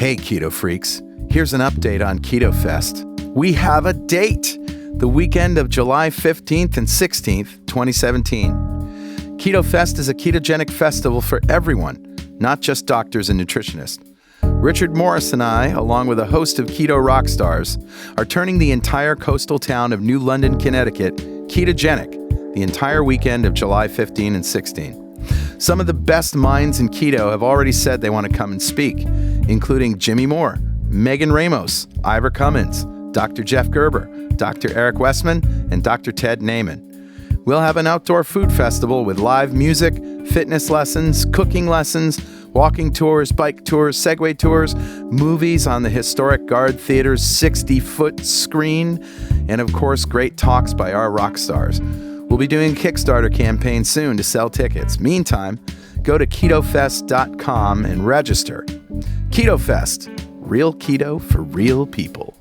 Hey, Keto Freaks. Here's an update on Keto Fest. We have a date, the weekend of July 15th and 16th, 2017. Keto Fest is a ketogenic festival for everyone, not just doctors and nutritionists. Richard Morris and I, along with a host of keto rock stars, are turning the entire coastal town of New London, Connecticut, ketogenic the entire weekend of July 15 and 16. Some of the best minds in keto have already said they want to come and speak, including Jimmy Moore, Megan Ramos, Ivor Cummins, Dr. Jeff Gerber, Dr. Eric Westman, and Dr. Ted Naiman. We'll have an outdoor food festival with live music, fitness lessons, cooking lessons, walking tours, bike tours, Segway tours, movies on the historic Guard Theater's 60-foot screen, and of course, great talks by our rock stars. We'll be doing a Kickstarter campaign soon to sell tickets. Meantime, go to ketofest.com and register. Keto Fest, real keto for real people.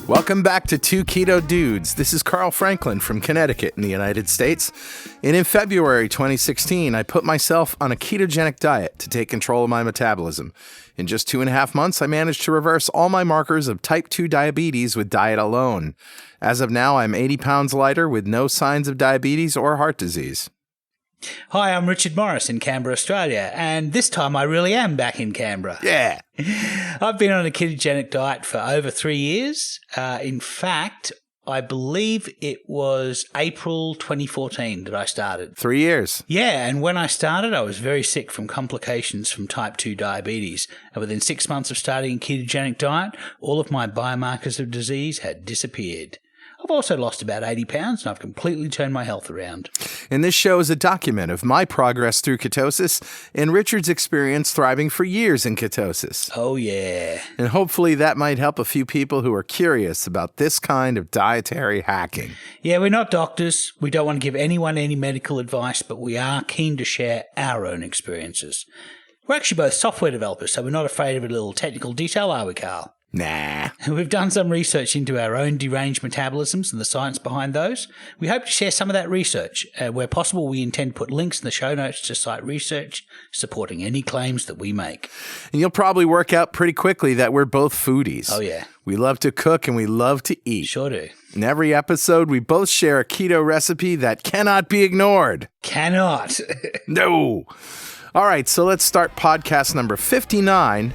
Welcome back to Two Keto Dudes. This is Carl Franklin from Connecticut in the United States. And in February 2016, I put myself on a ketogenic diet to take control of my metabolism. In just 2.5 months, I managed to reverse all my markers of type 2 diabetes with diet alone. As of now, I'm 80 pounds lighter with no signs of diabetes or heart disease. Hi, I'm Richard Morris in Canberra, Australia, and this time I really am back in Canberra. Yeah. I've been on a ketogenic diet for over 3 years. In fact, I believe it was April 2014 that I started. 3 years. Yeah, and when I started, I was very sick from complications from type 2 diabetes. And within 6 months of starting a ketogenic diet, all of my biomarkers of disease had disappeared. I've also lost about 80 pounds and I've completely turned my health around. And this show is a document of my progress through ketosis and Richard's experience thriving for years in ketosis. Oh, yeah. And hopefully that might help a few people who are curious about this kind of dietary hacking. Yeah, we're not doctors. We don't want to give anyone any medical advice, but we are keen to share our own experiences. We're actually both software developers, so we're not afraid of a little technical detail, are we, Carl? Nah. We've done some research into our own deranged metabolisms and the science behind those. We hope to share some of that research. Where possible, we intend to put links in the show notes to cite research supporting any claims that we make. And you'll probably work out pretty quickly that we're both foodies. Oh, yeah. We love to cook and we love to eat. Sure do. In every episode, we both share a keto recipe that cannot be ignored. Cannot. No. All right, so let's start podcast number 59,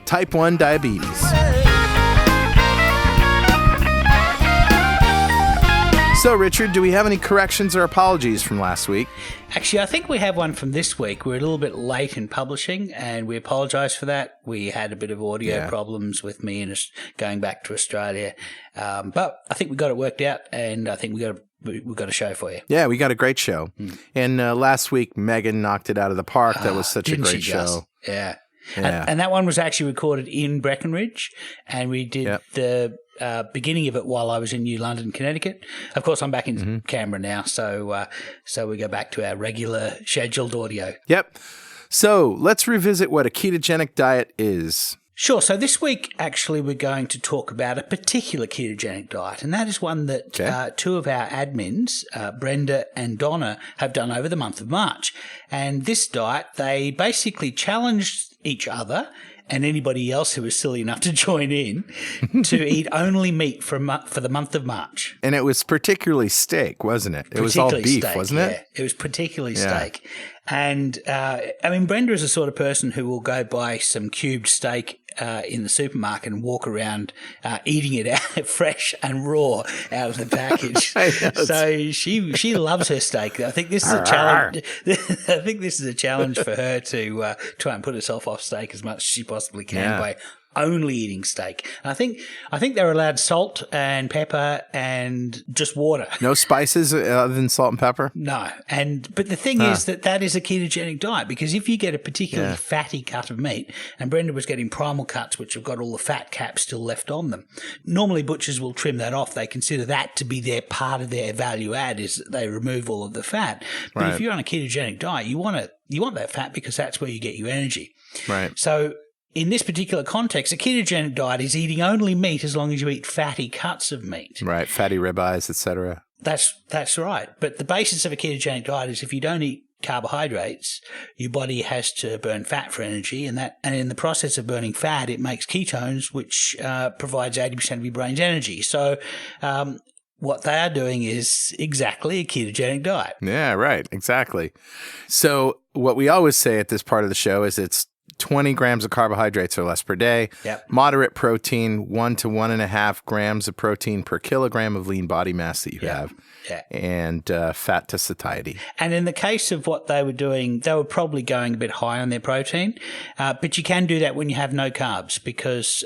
Type 1 Diabetes. So, Richard, do we have any corrections or apologies from last week? Actually, I think we have one from this week. We're a little bit late in publishing, and we apologise for that. We had a bit of audio problems with me and going back to Australia. But I think we got it worked out, and I think we've got a show for you. Yeah, we got a great show. And last week, Megan knocked it out of the park. That was such a great show. Yeah. Yeah. And that one was actually recorded in Breckenridge, and we did the beginning of it while I was in New London, Connecticut. Of course, I'm back in Canberra now, so we go back to our regular scheduled audio. Yep. So let's revisit what a ketogenic diet is. Sure. So this week, actually, we're going to talk about a particular ketogenic diet, and that is one that two of our admins, Brenda and Donna, have done over the month of March. And this diet, they basically challenged each other and anybody else who was silly enough to join in to eat only meat for the month of March. And it was particularly steak, wasn't it? It was all beef, wasn't it? Yeah, it was particularly steak. And, Brenda is the sort of person who will go buy some cubed steak in the supermarket and walk around eating it out fresh and raw out of the package. So she loves her steak. I think this is a challenge. I think this is a challenge for her to try and put herself off steak as much as she possibly can by only eating steak. And I think they're allowed salt and pepper and just water. No spices other than salt and pepper? No. But the thing is that is a ketogenic diet, because if you get a particularly fatty cut of meat, and Brenda was getting primal cuts which have got all the fat caps still left on them, normally butchers will trim that off. They consider that to be their part of their value add, is that they remove all of the fat. But if you're on a ketogenic diet, you want that fat because that's where you get your energy. Right. So in this particular context, a ketogenic diet is eating only meat as long as you eat fatty cuts of meat. Right, fatty ribeyes, etc. That's right. But the basis of a ketogenic diet is if you don't eat carbohydrates, your body has to burn fat for energy, and in the process of burning fat, it makes ketones, which provides 80% of your brain's energy. So what they are doing is exactly a ketogenic diet. Yeah, right, exactly. So what we always say at this part of the show is it's 20 grams of carbohydrates or less per day. Yep. Moderate protein, 1 to 1.5 grams of protein per kilogram of lean body mass that you have. Yeah. And fat to satiety. And in the case of what they were doing, they were probably going a bit high on their protein. But you can do that when you have no carbs, because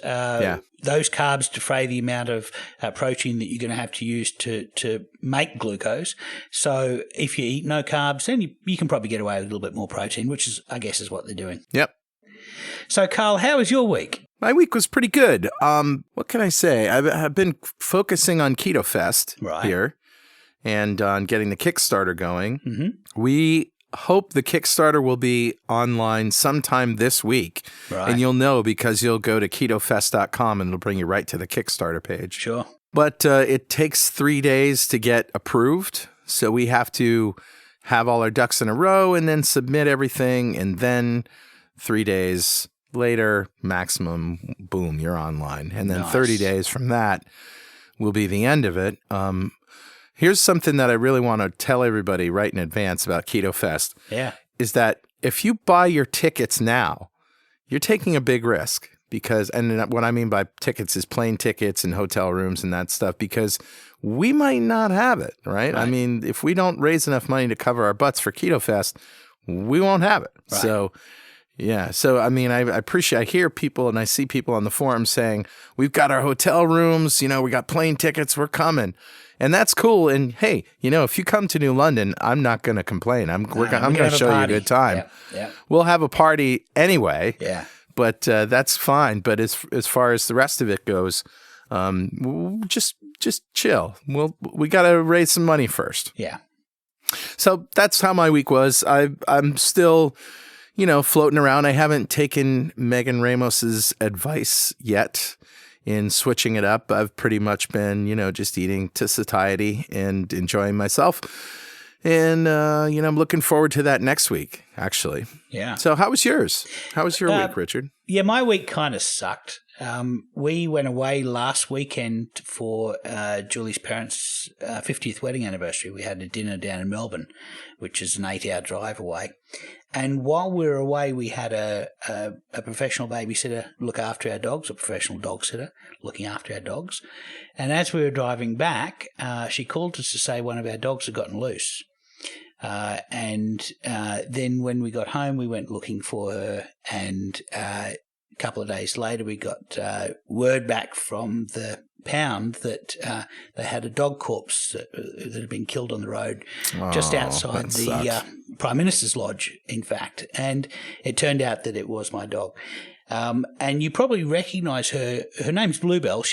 those carbs defray the amount of protein that you're going to have to use to make glucose. So if you eat no carbs, then you can probably get away with a little bit more protein, which is, I guess, is what they're doing. Yep. So, Carl, how was your week? My week was pretty good. What can I say? I've been focusing on Keto Fest here and on getting the Kickstarter going. Mm-hmm. We hope the Kickstarter will be online sometime this week. Right. And you'll know because you'll go to ketofest.com and it'll bring you right to the Kickstarter page. Sure. But it takes 3 days to get approved. So we have to have all our ducks in a row and then submit everything. And then 3 days later, maximum, boom, you're online. And then 30 days from that will be the end of it. Here's something that I really want to tell everybody right in advance about Keto Fest. Yeah. Is that if you buy your tickets now, you're taking a big risk because, and what I mean by tickets is plane tickets and hotel rooms and that stuff, because we might not have it, right? I mean, if we don't raise enough money to cover our butts for Keto Fest, we won't have it. Right. So, yeah. So, I mean, I hear people and I see people on the forum saying, we've got our hotel rooms, we got plane tickets, we're coming. And that's cool. And hey, if you come to New London, I'm not going to complain. I'm going to show you a good time. Yeah. We'll have a party anyway. Yeah. But that's fine. But as far as the rest of it goes, just chill. We got to raise some money first. Yeah. So that's how my week was. I'm still, floating around. I haven't taken Megan Ramos's advice yet in switching it up. I've pretty much been, just eating to satiety and enjoying myself. And, I'm looking forward to that next week, actually. Yeah. So how was yours? How was your week, Richard? Yeah, my week kind of sucked. We went away last weekend for Julie's parents' 50th wedding anniversary. We had a dinner down in Melbourne, which is an 8-hour drive away. And while we were away, we had a professional babysitter look after our dogs, a professional dog sitter looking after our dogs. And as we were driving back, she called us to say one of our dogs had gotten loose. And then when we got home, we went looking for her, and a couple of days later, we got word back from the pound that they had a dog corpse that had been killed on the road just outside the Prime Minister's Lodge, in fact. And it turned out that it was my dog. And you probably recognise her. Her name's Bluebell.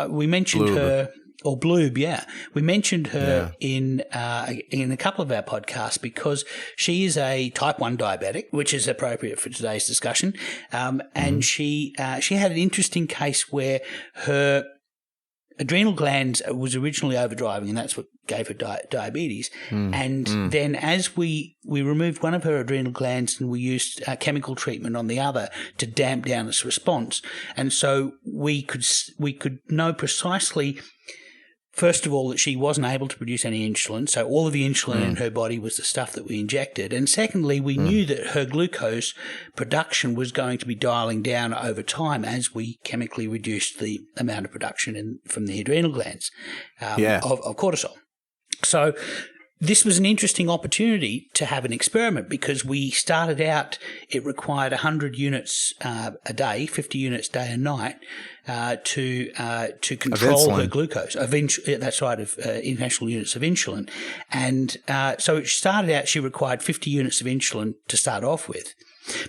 We mentioned her. Or Bloob, yeah. We mentioned her in a couple of our podcasts because she is a type 1 diabetic, which is appropriate for today's discussion. And she had an interesting case where her adrenal glands was originally overdriving, and that's what gave her diabetes. Then as we removed one of her adrenal glands and we used chemical treatment on the other to damp down its response. And so we could know precisely, first of all, that she wasn't able to produce any insulin. So all of the insulin in her body was the stuff that we injected. And secondly, we knew that her glucose production was going to be dialing down over time as we chemically reduced the amount of production from the adrenal glands of cortisol. So this was an interesting opportunity to have an experiment because we started out, it required 100 units a day, 50 units day and night, to control her glucose. That's right, of international units of insulin. And so it started out, she required 50 units of insulin to start off with.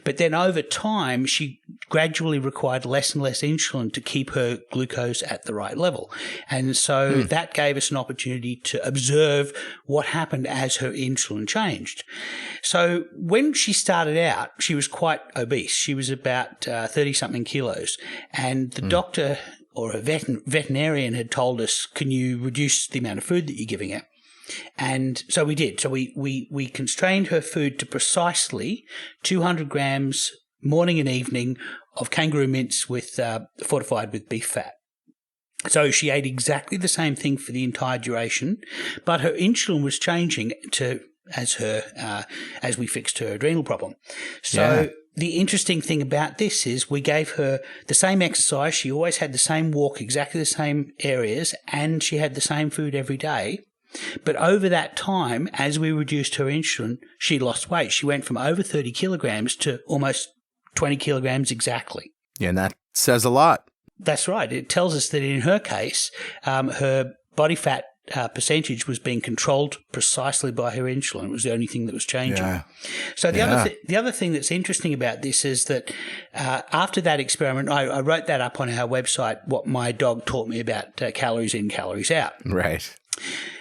But then over time, she gradually required less and less insulin to keep her glucose at the right level. And so that gave us an opportunity to observe what happened as her insulin changed. So when she started out, she was quite obese. She was about 30-something kilos. And the doctor or a veterinarian had told us, can you reduce the amount of food that you're giving her? And so we did. So we constrained her food to precisely 200 grams morning and evening of kangaroo mince with fortified with beef fat. So she ate exactly the same thing for the entire duration, but her insulin was changing as we fixed her adrenal problem. So the interesting thing about this is we gave her the same exercise. She always had the same walk, exactly the same areas, and she had the same food every day. But over that time, as we reduced her insulin, she lost weight. She went from over 30 kilograms to almost 20 kilograms exactly. Yeah, and that says a lot. That's right. It tells us that in her case, her body fat percentage was being controlled precisely by her insulin. It was the only thing that was changing. Yeah. So the other thing that's interesting about this is that after that experiment, I wrote that up on our website, what my dog taught me about calories in, calories out. Right.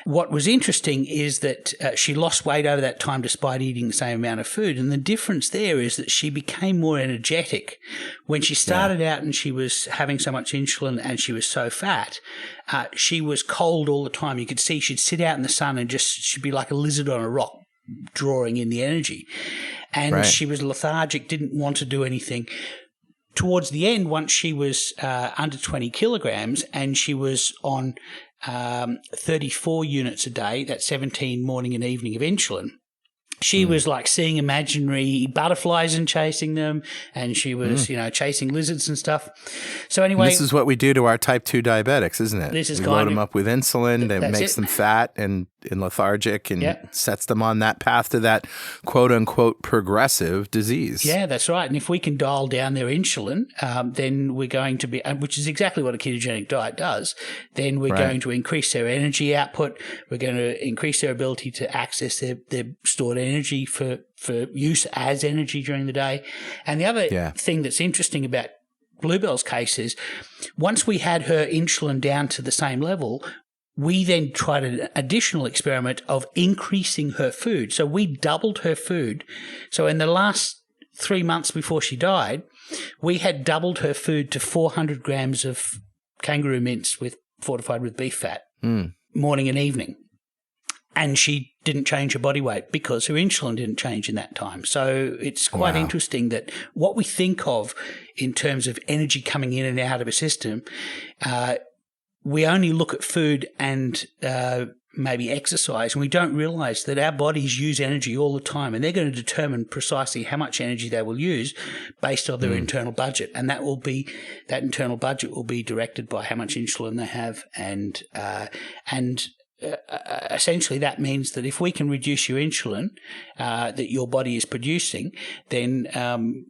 What was interesting is that she lost weight over that time despite eating the same amount of food. And the difference there is that she became more energetic. When she started out and she was having so much insulin and she was so fat, she was cold all the time. You could see she'd sit out in the sun and she'd be like a lizard on a rock, drawing in the energy. And she was lethargic, didn't want to do anything. Towards the end, once she was under 20 kilograms and she was on 34 units a day, that's 17 morning and evening of insulin, she was like seeing imaginary butterflies and chasing them, and she was, chasing lizards and stuff. So anyway, this is what we do to our type 2 diabetics, isn't it? This is we load them up with insulin that makes them fat and lethargic and sets them on that path to that quote-unquote progressive disease. Yeah, that's right. And if we can dial down their insulin, then we're going to be, which is exactly what a ketogenic diet does, then we're going to increase their energy output. We're going to increase their ability to access their stored energy for use as energy during the day. And the other thing that's interesting about Bluebell's case is once we had her insulin down to the same level, we then tried an additional experiment of increasing her food. So we doubled her food. So in the last 3 months before she died, we had doubled her food to 400 grams of kangaroo mince fortified with beef fat morning and evening. And she didn't change her body weight because her insulin didn't change in that time. So it's quite interesting that what we think of in terms of energy coming in and out of a system, we only look at food and maybe exercise, and we don't realize that our bodies use energy all the time, and they're going to determine precisely how much energy they will use based on their internal budget. And that internal budget will be directed by how much insulin they have, and essentially that means that if we can reduce your insulin that your body is producing, then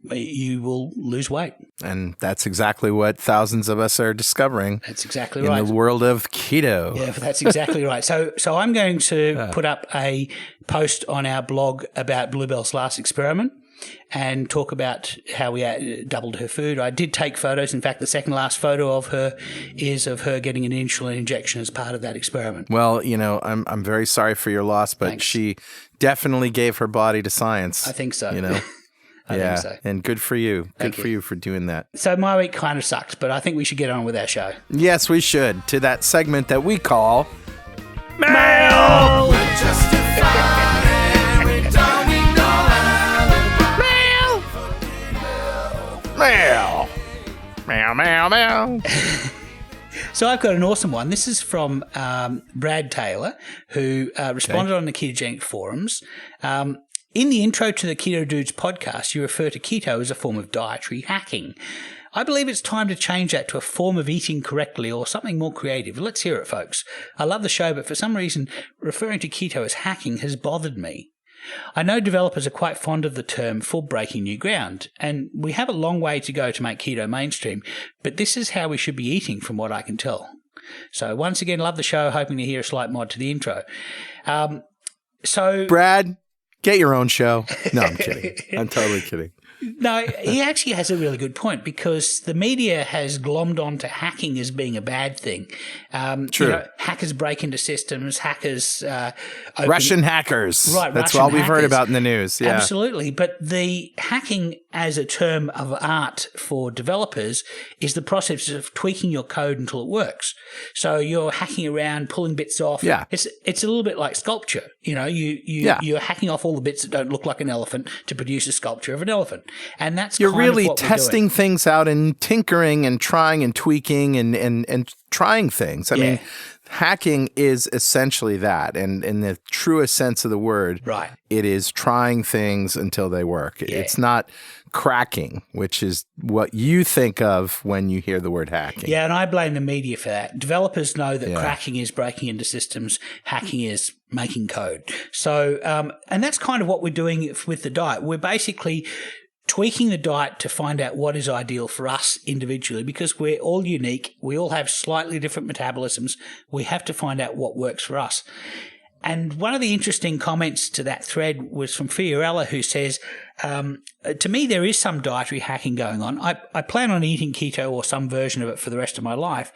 you will lose weight. And that's exactly what thousands of us are discovering. That's exactly right. In the world of keto. Yeah, that's exactly right. So I'm going to put up a post on our blog about Bluebell's last experiment and talk about how we doubled her food. I did take photos. In fact, the second last photo of her is of her getting an insulin injection as part of that experiment. Well, I'm very sorry for your loss, but she definitely gave her body to science. I think so. I think so. And good for you. Good for you for doing that. So my week kind of sucked, but I think we should get on with our show. Yes, we should. To that segment that we call Mail! Meow. Meow, meow, meow. So I've got an awesome one. This is from Brad Taylor, who responded on the ketogenic forums. In the intro to the Keto Dudes podcast, you refer to keto as a form of dietary hacking. I believe it's time to change that to a form of eating correctly or something more creative. Let's hear it, folks. I love the show, but for some reason, referring to keto as hacking has bothered me. I know developers are quite fond of the term for breaking new ground, and we have a long way to go to make keto mainstream, but this is how we should be eating from what I can tell. So once again, love the show, hoping to hear a slight mod to the intro. Brad, get your own show. No, I'm kidding. I'm totally kidding. No, he actually has a really good point because the media has glommed onto hacking as being a bad thing. True. Hackers break into systems, hackers Russian hackers. Right, that's Russian all we've heard hackers. about in the news. Yeah. Absolutely. But the hacking as a term of art for developers is the process of tweaking your code until it works. So you're hacking around, pulling bits off. Yeah. It's a little bit like sculpture. You're hacking off all the bits that don't look like an elephant to produce a sculpture of an elephant. And that's you're kind really of what testing we're doing. things out and tinkering and trying and tweaking and trying things. I mean, hacking is essentially that. And in the truest sense of the word, right. It is trying things until they work. Yeah. It's not cracking, which is what you think of when you hear the word hacking. Yeah, and I blame the media for that. Developers know that cracking is breaking into systems, hacking is making code. So, and that's kind of what we're doing with the diet. We're basically tweaking the diet to find out what is ideal for us individually because we're all unique. We all have slightly different metabolisms. We have to find out what works for us. And one of the interesting comments to that thread was from Fiorella, who says, to me, there is some dietary hacking going on. I plan on eating keto or some version of it for the rest of my life,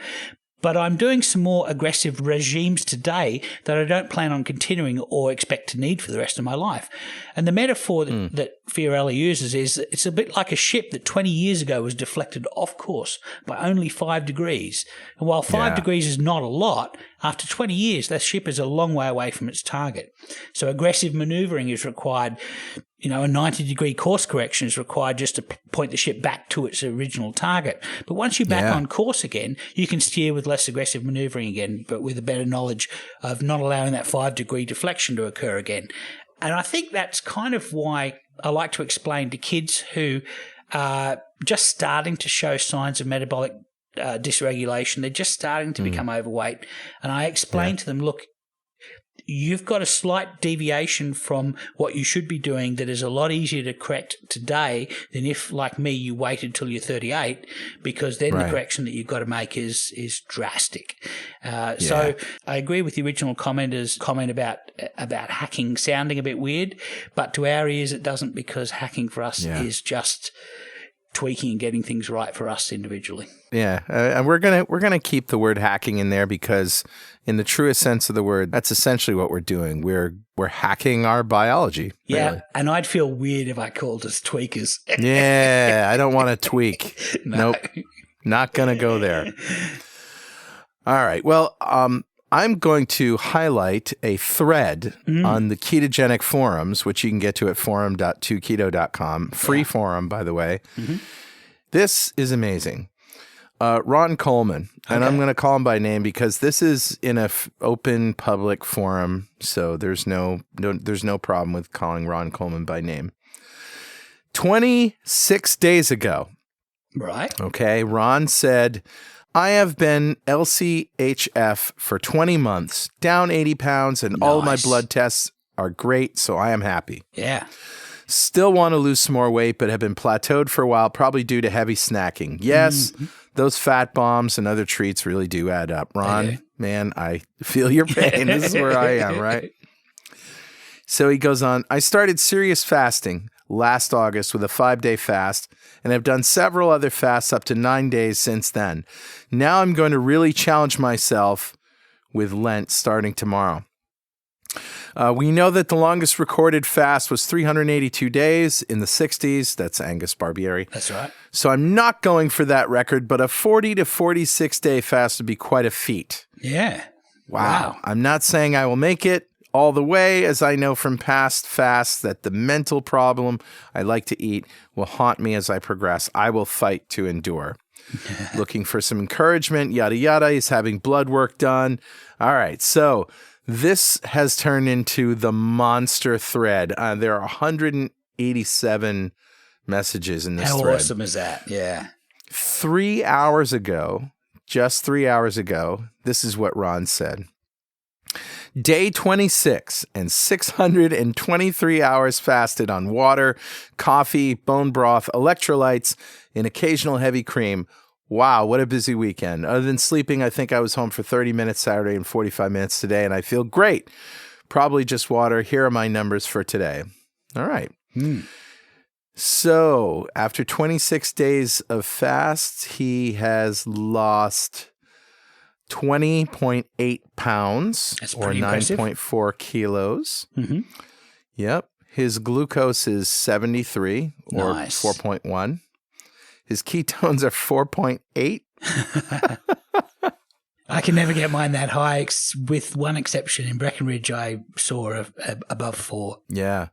but I'm doing some more aggressive regimes today that I don't plan on continuing or expect to need for the rest of my life. And the metaphor that Fiorella uses is it's a bit like a ship that 20 years ago was deflected off course by only 5 degrees. And while 5 degrees is not a lot, after 20 years, that ship is a long way away from its target. So aggressive maneuvering is required. A 90-degree course correction is required just to point the ship back to its original target. But once you're back on course again, you can steer with less aggressive maneuvering again, but with a better knowledge of not allowing that 5-degree deflection to occur again. And I think that's kind of why I like to explain to kids who are just starting to show signs of metabolic dysregulation. They're just starting to become overweight. And I explain to them, look, you've got a slight deviation from what you should be doing that is a lot easier to correct today than if, like me, you waited till you're 38, because then the correction that you've got to make is drastic. So I agree with the original commenter's comment about hacking sounding a bit weird, but to our ears it doesn't, because hacking for us is just tweaking and getting things right for us individually. Yeah, and we're gonna keep the word hacking in there because, in the truest sense of the word, that's essentially what we're doing. We're hacking our biology. Yeah, really. and I'd feel weird if I called us tweakers. Yeah, I don't want to tweak. No. Nope, not gonna go there. All right. Well, I'm going to highlight a thread on the ketogenic forums, which you can get to at forum.2keto.com. Free forum, by the way. Mm-hmm. This is amazing. Ron Coleman, and I'm going to call him by name because this is in a open public forum, so there's no problem with calling Ron Coleman by name. 26 days ago, right? Okay, Ron said, I have been LCHF for 20 months, down 80 pounds, and all my blood tests are great, so I am happy. Yeah. Still want to lose some more weight, but have been plateaued for a while, probably due to heavy snacking. Yes, those fat bombs and other treats really do add up. Ron, man, I feel your pain. This is where I am, right? So he goes on, I started serious fasting last August with a 5-day fast, and have done several other fasts up to 9 days since then. Now I'm going to really challenge myself with Lent starting tomorrow. We know that the longest recorded fast was 382 days in the 60s. That's Angus Barbieri. That's right. So I'm not going for that record, but a 40 to 46 day fast would be quite a feat. Yeah. Wow. I'm not saying I will make it all the way, as I know from past fasts that the mental problem I like to eat will haunt me as I progress. I will fight to endure. Looking for some encouragement, yada, yada. He's having blood work done. All right. So This has turned into the monster thread. There are 187 messages in this thread. How awesome is that? Yeah. 3 hours ago, just 3 hours ago, this is what Ron said. Day 26 and 623 hours fasted on water, coffee, bone broth, electrolytes, and occasional heavy cream. Wow, what a busy weekend. Other than sleeping, I think I was home for 30 minutes Saturday and 45 minutes today, and I feel great. Probably just water. Here are my numbers for today. All right. So after 26 days of fast, he has lost 20.8 pounds or 9.4 kilos. Mm-hmm. Yep. His glucose is 73 or 4.1. His ketones are 4.8. I can never get mine that high, with one exception. In Breckenridge, I saw above 4. Yeah.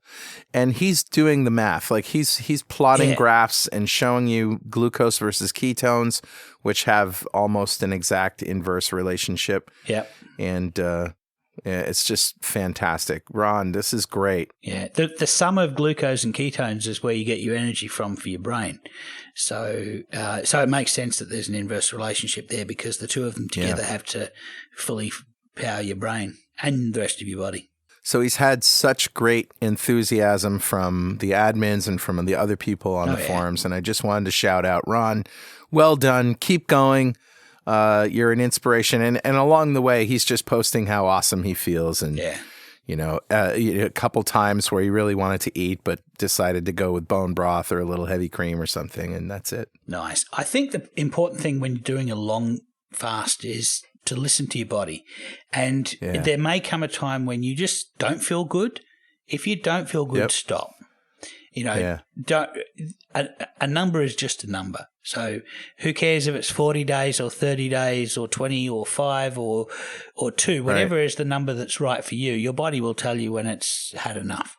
And he's doing the math. Like he's plotting graphs and showing you glucose versus ketones, which have almost an exact inverse relationship. Yep. And it's just fantastic. Ron, this is great. Yeah. The sum of glucose and ketones is where you get your energy from for your brain. So it makes sense that there's an inverse relationship there, because the two of them together have to fully power your brain and the rest of your body. So he's had such great enthusiasm from the admins and from the other people on the forums. And I just wanted to shout out, Ron, well done. Keep going. You're an inspiration. And along the way, he's just posting how awesome he feels. And, a couple times where he really wanted to eat, but decided to go with bone broth or a little heavy cream or something. And that's it. Nice. I think the important thing when you're doing a long fast is to listen to your body. And there may come a time when you just don't feel good. If you don't feel good, stop. Don't. A number is just a number. So who cares if it's 40 days or 30 days or 20 or 5 or 2, whatever is the number that's right for you. Your body will tell you when it's had enough.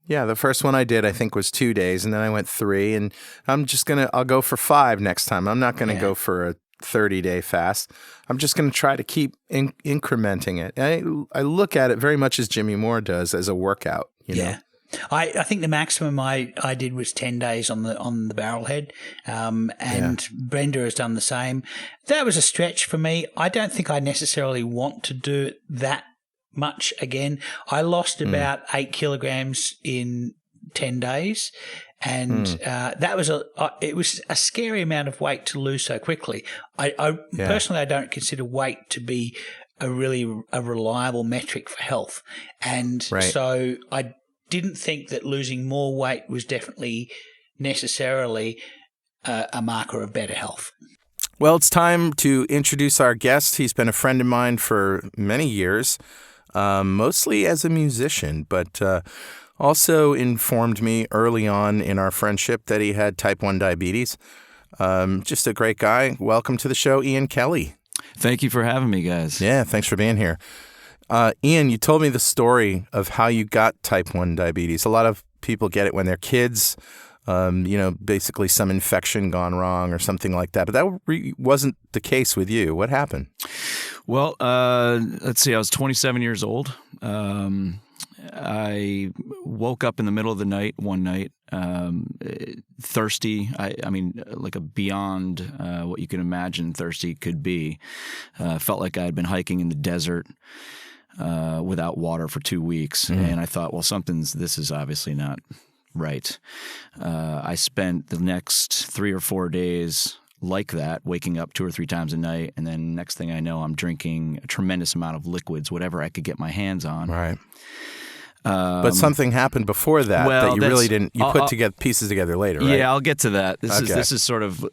Yeah, the first one I did, I think, was 2 days, and then I went 3, and I'll go for 5 next time. I'm not going to go for a 30-day fast. I'm just going to try to keep incrementing it. I look at it very much as Jimmy Moore does, as a workout, you know? I think the maximum I did was 10 days on the barrelhead, and Brenda has done the same. That was a stretch for me. I don't think I necessarily want to do it that much again. I lost about 8 kilograms in 10 days, and that was it was a scary amount of weight to lose so quickly. I personally, I don't consider weight to be a reliable metric for health, and so I didn't think that losing more weight was definitely necessarily a marker of better health. Well, it's time to introduce our guest. He's been a friend of mine for many years, mostly as a musician, but also informed me early on in our friendship that he had type 1 diabetes. Just a great guy. Welcome to the show, Ian Kelly. Thank you for having me, guys. Yeah, thanks for being here. Ian, you told me the story of how you got type 1 diabetes. A lot of people get it when they're kids, basically some infection gone wrong or something like that. But that wasn't the case with you. What happened? Well, let's see. I was 27 years old. I woke up in the middle of the night one night, thirsty. I mean, like a beyond what you can imagine thirsty could be. Felt like I had been hiking in the desert without water for 2 weeks. And I thought, well, this is obviously not right. I spent the next 3 or 4 days like that, waking up 2 or 3 times a night. And then next thing I know, I'm drinking a tremendous amount of liquids, whatever I could get my hands on. Right. But something happened before that that you really didn't. You put pieces together later, right? Yeah, I'll get to that. This is sort of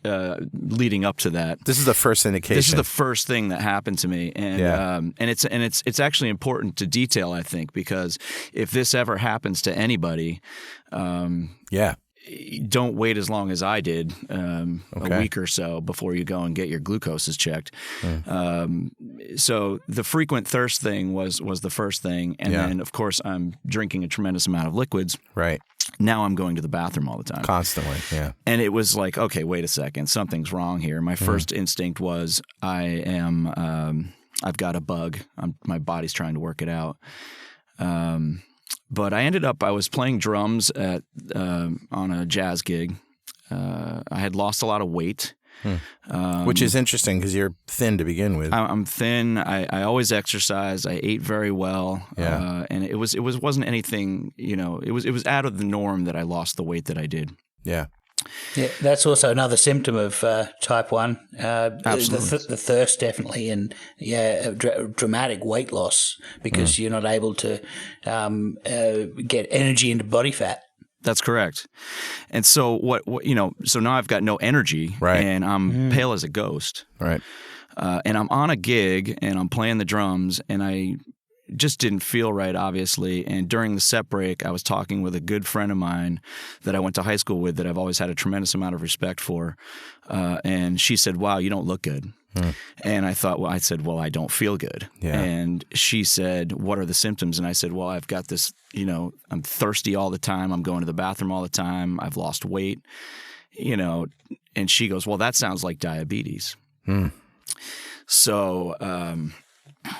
leading up to that. This is the first indication. This is the first thing that happened to me, and it's actually important to detail, I think, because if this ever happens to anybody, don't wait as long as I did, a week or so before you go and get your glucoses checked. So the frequent thirst thing was the first thing. And then, of course, I'm drinking a tremendous amount of liquids. Right. Now I'm going to the bathroom all the time. Constantly, yeah. And it was like, okay, wait a second. Something's wrong here. My first instinct was I am I've got a bug. My body's trying to work it out. But I was playing drums on a jazz gig. I had lost a lot of weight. Which is interesting because you're thin to begin with. I'm thin. I always exercise. I ate very well. Yeah. And it wasn't anything, it was out of the norm that I lost the weight that I did. Yeah. Yeah, that's also another symptom of type 1. Absolutely. The thirst, definitely, and dramatic weight loss because you're not able to get energy into body fat. That's correct. And so so now I've got no energy, right, and I'm pale as a ghost. Right. And I'm on a gig and I'm playing the drums and I just didn't feel right, obviously. And during the set break, I was talking with a good friend of mine that I went to high school with that I've always had a tremendous amount of respect for. And she said, "Wow, you don't look good." And I said, "Well, I don't feel good." Yeah. And she said, "What are the symptoms?" And I said, "Well, I've got this, I'm thirsty all the time. I'm going to the bathroom all the time. I've lost weight, And she goes, "Well, that sounds like diabetes." So,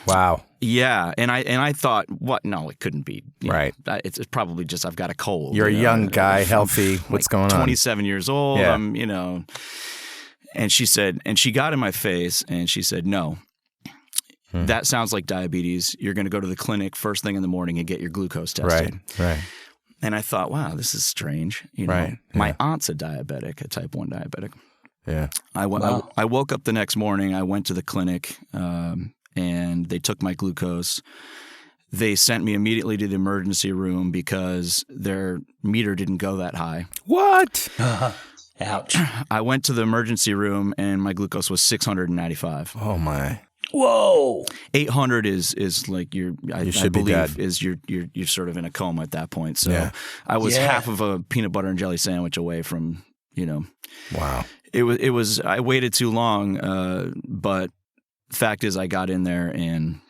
wow. Yeah, and I thought, what? No, it couldn't be. Right. It's probably just I've got a cold. You're a young guy, healthy. What's going on? 27 years old. Yeah. I'm, And she said, and she got in my face and she said, "No, that sounds like diabetes. You're going to go to the clinic first thing in the morning and get your glucose tested." Right. And I thought, wow, this is strange. Right. My aunt's a diabetic, a type 1 diabetic. Yeah. I woke up the next morning. I went to the clinic, and they took my glucose. They sent me immediately to the emergency room because their meter didn't go that high. What? Ouch. I went to the emergency room and my glucose was 695. Oh my. Whoa. 800 is like you should be dead. is you're sort of in a coma at that point. So Yeah. I was half of a peanut butter and jelly sandwich away from, Wow. It was I waited too long, but fact is I got in there and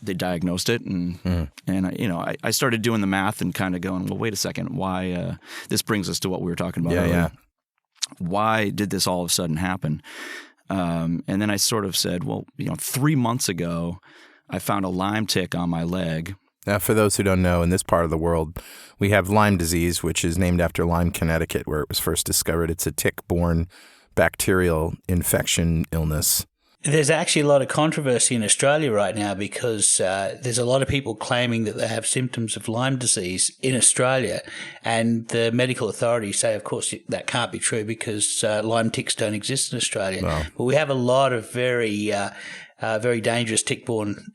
they diagnosed it and I started doing the math and kind of going, well, wait a second, why this brings us to what we were talking about earlier. Yeah. Why did this all of a sudden happen? And then I sort of said, well, 3 months ago I found a Lyme tick on my leg. Now, for those who don't know, in this part of the world, we have Lyme disease, which is named after Lyme, Connecticut, where it was first discovered. It's a tick-borne bacterial infection illness. There's actually a lot of controversy in Australia right now because there's a lot of people claiming that they have symptoms of Lyme disease in Australia, and the medical authorities say, of course, that can't be true because Lyme ticks don't exist in Australia. No. But we have a lot of very dangerous tick-borne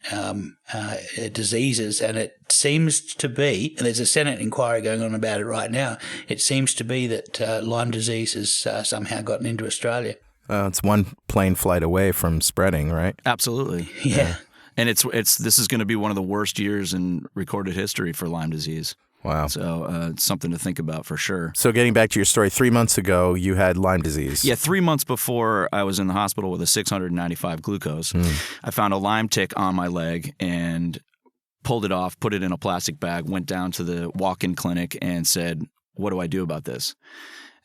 diseases, and it seems to be, and there's a Senate inquiry going on about it right now, it seems to be that Lyme disease has somehow gotten into Australia. It's one plane flight away from spreading, right? Absolutely. Yeah. And this is going to be one of the worst years in recorded history for Lyme disease. Wow. So it's something to think about for sure. So getting back to your story, 3 months ago, you had Lyme disease. Yeah, 3 months before I was in the hospital with a 695 glucose, I found a Lyme tick on my leg and pulled it off, put it in a plastic bag, went down to the walk-in clinic and said, what do I do about this?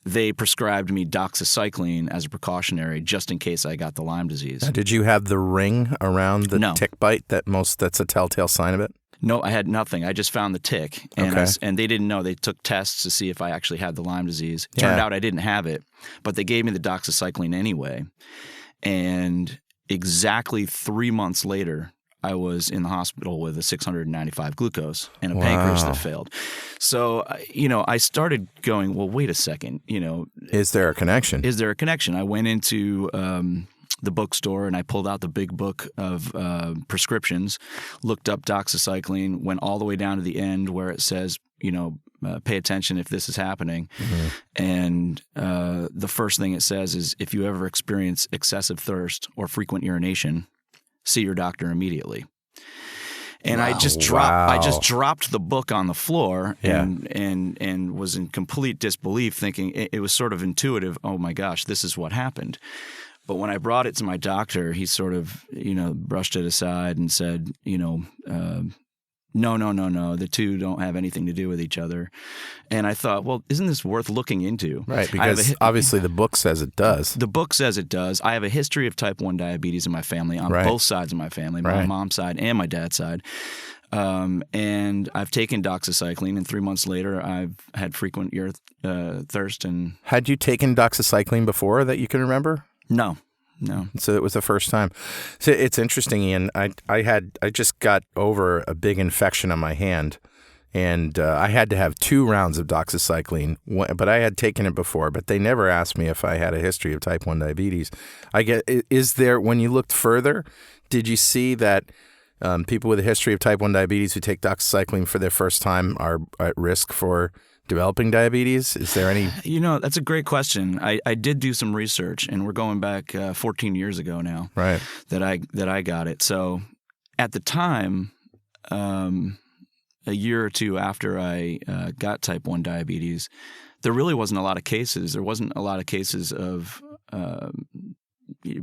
They prescribed me doxycycline as a precautionary just in case I got the Lyme disease. Now, did you have the ring around the tick bite that's a telltale sign of it? No, I had nothing. I just found the tick, and they didn't know. They took tests to see if I actually had the Lyme disease. Turned out I didn't have it, but they gave me the doxycycline anyway. And exactly 3 months later, I was in the hospital with a 695 glucose and a pancreas that failed. So, I started going, well, wait a second, Is there a connection? Is there a connection? I went into the bookstore and I pulled out the big book of prescriptions, looked up doxycycline, went all the way down to the end where it says, pay attention if this is happening. And the first thing it says is if you ever experience excessive thirst or frequent urination, see your doctor immediately. And I just dropped the book on the floor and was in complete disbelief, thinking it was sort of intuitive. Oh my gosh, this is what happened. But when I brought it to my doctor, he sort of, brushed it aside and said, No. The two don't have anything to do with each other. And I thought, well, isn't this worth looking into? Right, because obviously the book says it does. The book says it does. I have a history of type 1 diabetes in my family on both sides of my family, my mom's side and my dad's side. And I've taken doxycycline, and 3 months later, I've had frequent thirst. And had you taken doxycycline before that you can remember? No. So it was the first time. So it's interesting, Ian. I just got over a big infection on my hand, and I had to have 2 rounds of doxycycline. But I had taken it before, but they never asked me if I had a history of type 1 diabetes. Is there, when you looked further, did you see that people with a history of type 1 diabetes who take doxycycline for their first time are at risk for developing diabetes? Is there any? That's a great question. I did do some research, and we're going back 14 years ago now. Right. That I got it. So at the time, a year or two after I got type 1 diabetes, there really wasn't a lot of cases. There wasn't a lot of cases of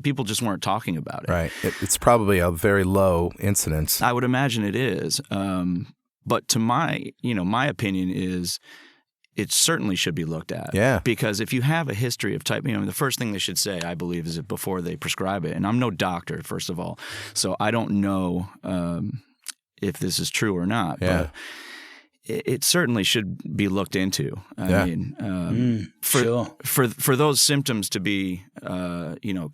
people just weren't talking about it. Right. It's probably a very low incidence. I would imagine it is. But to my opinion is it certainly should be looked at. Yeah. Because if you have a history of type, the first thing they should say, I believe, is that before they prescribe it. And I'm no doctor, first of all, so I don't know if this is true or not. Yeah. But it certainly should be looked into. I mean, for those symptoms to be,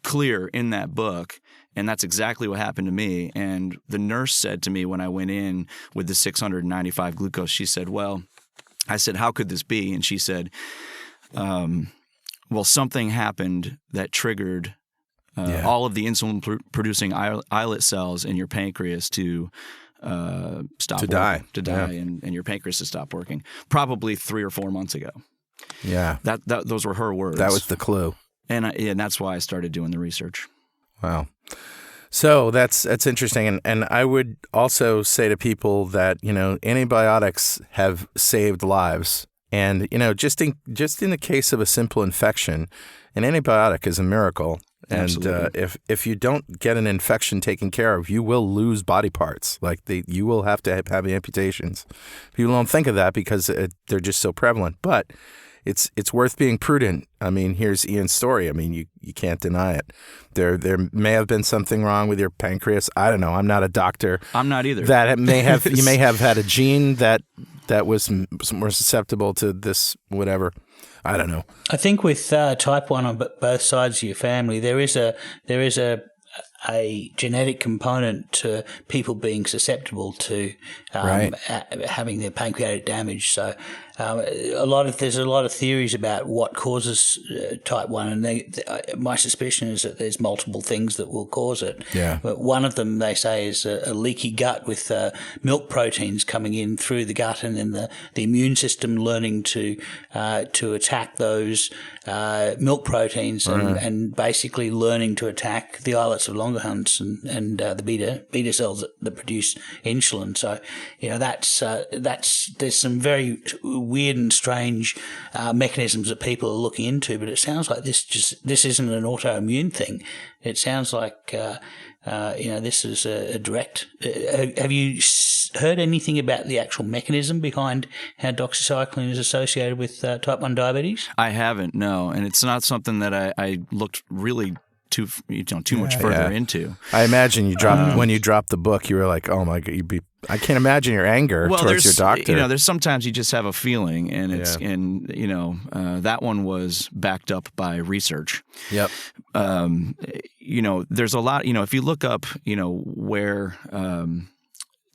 clear in that book. And that's exactly what happened to me. And the nurse said to me when I went in with the 695 glucose, she said, well, I said, how could this be? And she said, well, something happened that triggered all of the insulin-producing islet cells in your pancreas to stop to die, and your pancreas to stop working. Probably 3 or 4 months ago. Yeah, those were her words. That was the clue, and that's why I started doing the research. Wow. So that's interesting, and I would also say to people that antibiotics have saved lives, and just in the case of a simple infection, an antibiotic is a miracle. And if you don't get an infection taken care of, you will lose body parts. You will have to have amputations. People don't think of that because they're just so prevalent, but it's worth being prudent. I mean, here's Ian's story. I mean, you can't deny it. There may have been something wrong with your pancreas. I don't know. I'm not a doctor. I'm not either. That may have you may have had a gene that was more susceptible to this whatever. I don't know. I think with type 1 on both sides of your family, there is a genetic component to people being susceptible to having their pancreatic damage. So there's a lot of theories about what causes type 1, and my suspicion is that there's multiple things that will cause it. Yeah. But one of them, they say, is a leaky gut with milk proteins coming in through the gut, and then the immune system learning to attack those milk proteins and basically learning to attack the islets of Langerhans and the beta cells that produce insulin. So there's some very weird and strange mechanisms that people are looking into, but it sounds like this isn't an autoimmune thing. It sounds like this is a direct. Have you heard anything about the actual mechanism behind how doxycycline is associated with type 1 diabetes? I haven't, no, and it's not something that I looked really too much further into. I imagine you dropped when you dropped the book, you were like, "Oh my God!" I can't imagine your anger towards your doctor. There's sometimes you just have a feeling, and it's that one was backed up by research. Yep. There's a lot. If you look up, where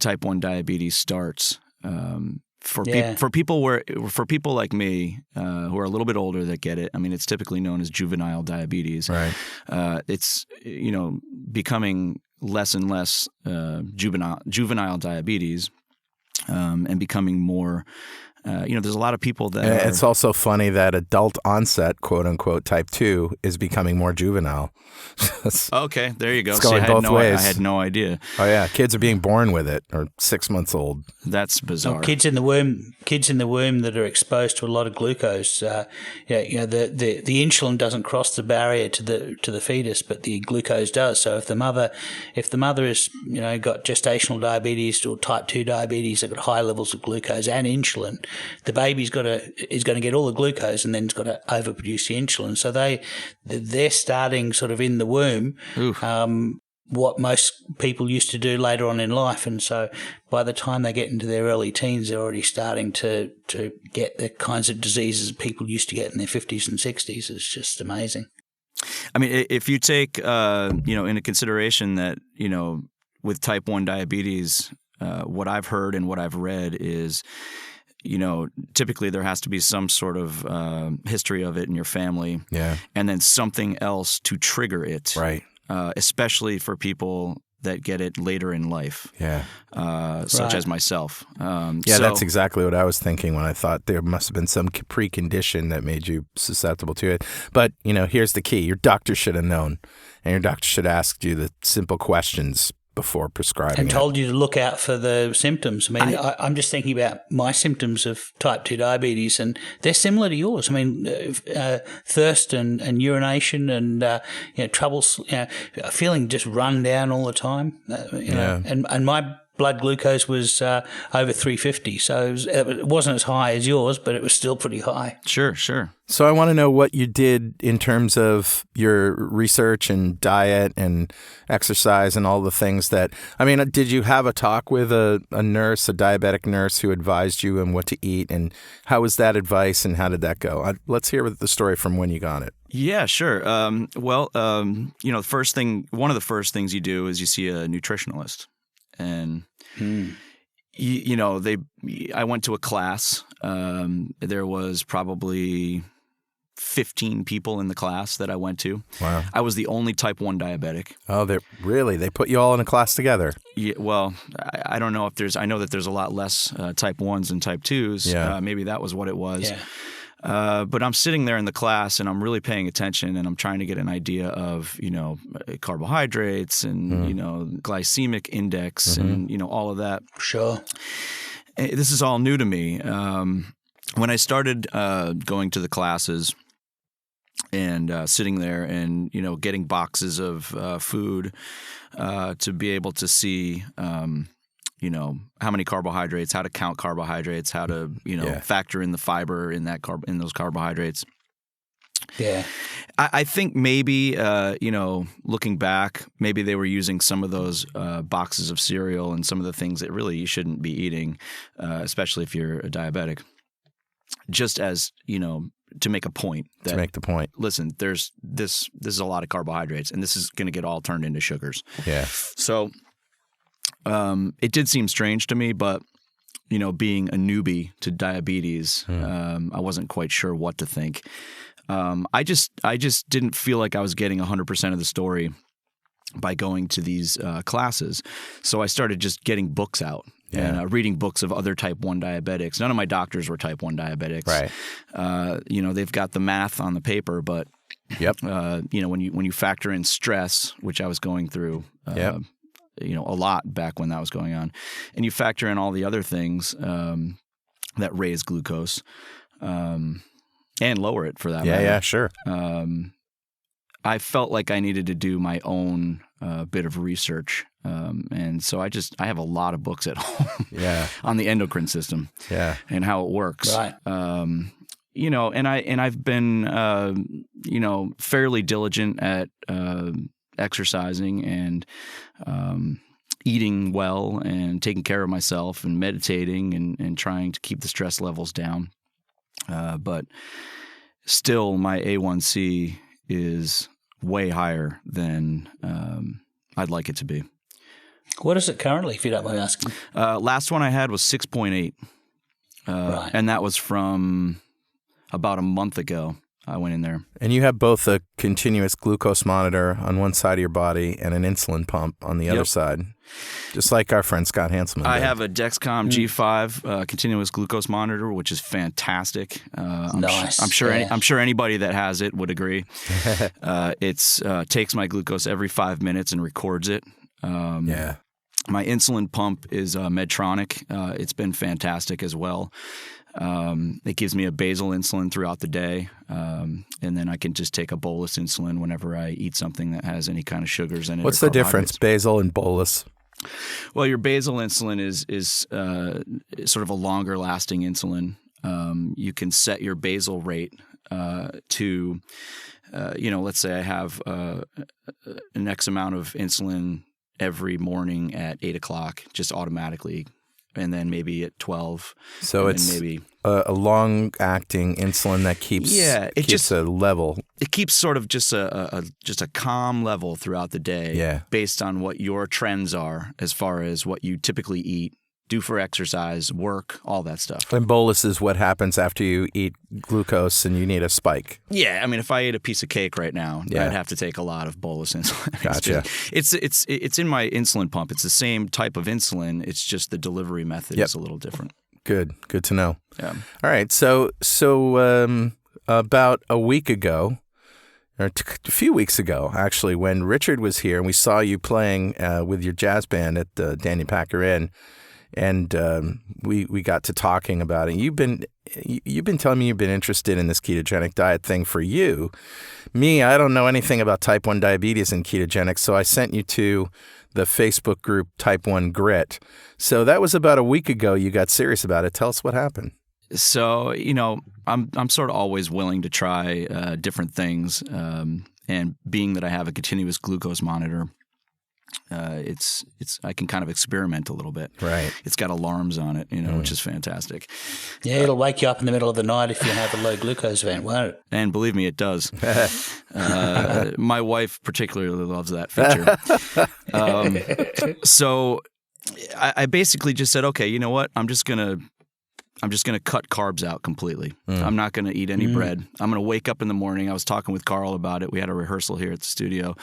type 1 diabetes starts. For people like me who are a little bit older that get it, I mean, it's typically known as juvenile diabetes. Right. It's becoming less and less juvenile diabetes, and becoming more there's a lot of people that It's also funny that adult onset, quote unquote, type 2 is becoming more juvenile. Okay, there you go. It's going both ways. I had no idea. Oh yeah, kids are being born with it, or 6 months old. That's bizarre. Kids in the womb that are exposed to a lot of glucose. The insulin doesn't cross the barrier to the fetus, but the glucose does. So if the mother is got gestational diabetes or type 2 diabetes, they've got high levels of glucose and insulin, the baby's is going to get all the glucose and then it's got to overproduce the insulin. So they're starting sort of in the womb. What most people used to do later on in life, and so by the time they get into their early teens, they're already starting to get the kinds of diseases people used to get in their 50s and 60s. It's just amazing. I mean, if you take into consideration that with type 1 diabetes, what I've heard and what I've read is, typically there has to be some sort of history of it in your family, and then something else to trigger it, right? Especially for people that get it later in life, such as myself. That's exactly what I was thinking when I thought there must have been some precondition that made you susceptible to it. But, here's the key. Your doctor should have known, and your doctor should have asked you the simple questions before prescribing and told you to look out for the symptoms. I mean, I'm just thinking about my symptoms of type 2 diabetes, and they're similar to yours. I mean, thirst and urination and troubles, feeling just run down all the time. And my blood glucose was over 350, so it wasn't as high as yours, but it was still pretty high. Sure. So I want to know what you did in terms of your research and diet and exercise and all the things that, did you have a talk with a nurse, a diabetic nurse who advised you on what to eat, and how was that advice and how did that go? Let's hear the story from when you got it. Yeah, sure. One of the first things you do is you see a nutritionalist. And I went to a class. There was probably 15 people in the class that I went to. Wow. I was the only type 1 diabetic. Oh, they put you all in a class together. Yeah, well, I don't know if I know that there's a lot less type 1s and type 2s. Yeah. Maybe that was what it was. Yeah. But I'm sitting there in the class and I'm really paying attention and I'm trying to get an idea of, carbohydrates and, glycemic index and, all of that. Sure. This is all new to me. When I started going to the classes and sitting there and, getting boxes of food to be able to see how many carbohydrates, how to count carbohydrates, how to, factor in the fiber in in those carbohydrates. Yeah. I think maybe, looking back, maybe they were using some of those boxes of cereal and some of the things that really you shouldn't be eating, especially if you're a diabetic, just as, to make a point. To make the point. Listen, this is a lot of carbohydrates and this is going to get all turned into sugars. Yeah. So it did seem strange to me, but being a newbie to diabetes, I wasn't quite sure what to think. I just didn't feel like I was getting 100% of the story by going to these classes. So I started just getting books out and reading books of other type 1 diabetics. None of my doctors were type 1 diabetics. Right. They've got the math on the paper, but when you factor in stress, which I was going through. A lot back when that was going on. And you factor in all the other things that raise glucose and lower it for that matter. Yeah, sure. I felt like I needed to do my own bit of research. And so I have a lot of books at home on the endocrine system and how it works. Right. And I've been, fairly diligent at exercising and eating well and taking care of myself and meditating and trying to keep the stress levels down. But still my A1C is way higher than I'd like it to be. What is it currently, if you don't mind asking? Last one I had was 6.8. Right. And that was from about a month ago. I went in there. And you have both a continuous glucose monitor on one side of your body and an insulin pump on the other side. Just like our friend Scott Hanselman I did. have a Dexcom G5 continuous glucose monitor, which is fantastic. Nice. I'm sure. Yeah. I'm sure anybody that has it would agree. It's takes my glucose every 5 minutes and records it. Yeah. My insulin pump is Medtronic. It's been fantastic as well. It gives me a basal insulin throughout the day, and then I can just take a bolus insulin whenever I eat something that has any kind of sugars in it. What's or the difference, carbohydrates. basal and bolus? Well, your basal insulin is sort of a longer lasting insulin. You can set your basal rate to, let's say I have an X amount of insulin every morning at 8 o'clock, just automatically, and then maybe at 12. So and it's then maybe a long-acting insulin that keeps a level. It keeps sort of just a calm level throughout the day, based on what your trends are as far as what you typically eat, do for exercise, work, all that stuff. And bolus is what happens after you eat glucose and you need a spike. Yeah, I mean, if I ate a piece of cake right now, I'd have to take a lot of bolus insulin. Gotcha. It's in my insulin pump. It's the same type of insulin. It's just the delivery method is a little different. Good to know. Yeah. All right. So about a week ago, or a few weeks ago, actually, when Richard was here and we saw you playing with your jazz band at the Daniel Packer Inn, and we got to talking about it. You've been telling me you've been interested in this ketogenic diet thing for you. Me, I don't know anything about type 1 diabetes and ketogenic, so I sent you to the Facebook group Type 1 Grit. So that was about a week ago you got serious about it. Tell us what happened. So, I'm sort of always willing to try different things, and being that I have a continuous glucose monitor, I can kind of experiment a little bit. Right. It's got alarms on it, which is fantastic. Yeah, it'll wake you up in the middle of the night if you have a low glucose event, won't it? And believe me, it does. My wife particularly loves that feature. So I basically just said, okay, you know what? I'm just gonna cut carbs out completely. I'm not going to eat any bread. I'm going to wake up in the morning. I was talking with Carl about it. We had a rehearsal here at the studio.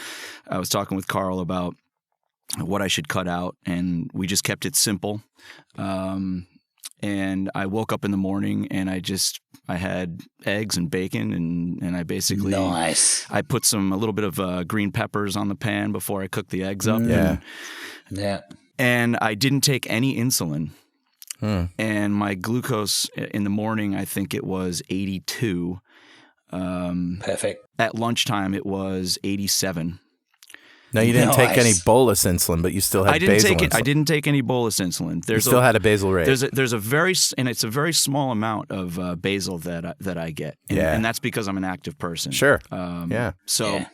I was talking with Carl about what I should cut out, and we just kept it simple. And I woke up in the morning and I had eggs and bacon, and I basically I put a little bit of green peppers on the pan before I cooked the eggs up. And I didn't take any insulin. And my glucose in the morning, I think it was 82. Perfect. At lunchtime, it was 87. No, you didn't take any bolus insulin, but you still had basal insulin. I didn't take any bolus insulin. You still had a basal rate. There's a very small amount of basal that I get, and that's because I'm an active person. Sure. So.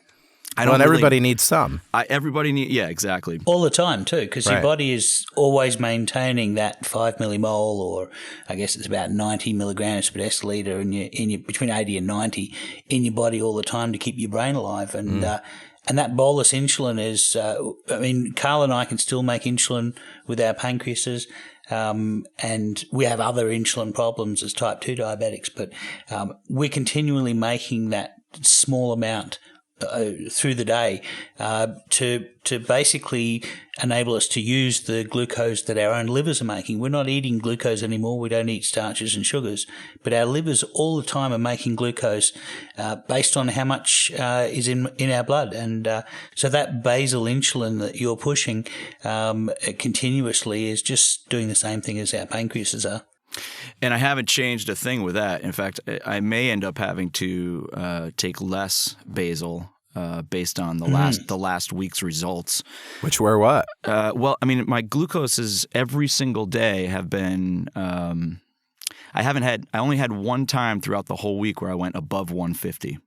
Everybody needs some. Exactly. All the time too, because your body is always maintaining that 5 millimole, or I guess it's about 90 milligrams per deciliter in your between 80 and 90 in your body all the time to keep your brain alive. And that bolus insulin is, Carl and I can still make insulin with our pancreases. And we have other insulin problems as type 2 diabetics, but we're continually making that small amount through the day to basically enable us to use the glucose that our own livers are making. We're not eating glucose anymore. We don't eat starches and sugars, but our livers all the time are making glucose based on how much is in our blood. And so that basal insulin that you're pushing continuously is just doing the same thing as our pancreases are. And I haven't changed a thing with that. In fact, I may end up having to take less basal based on the last week's results. Which were what? My glucoses every single day have been. I only had one time throughout the whole week where I went above 150.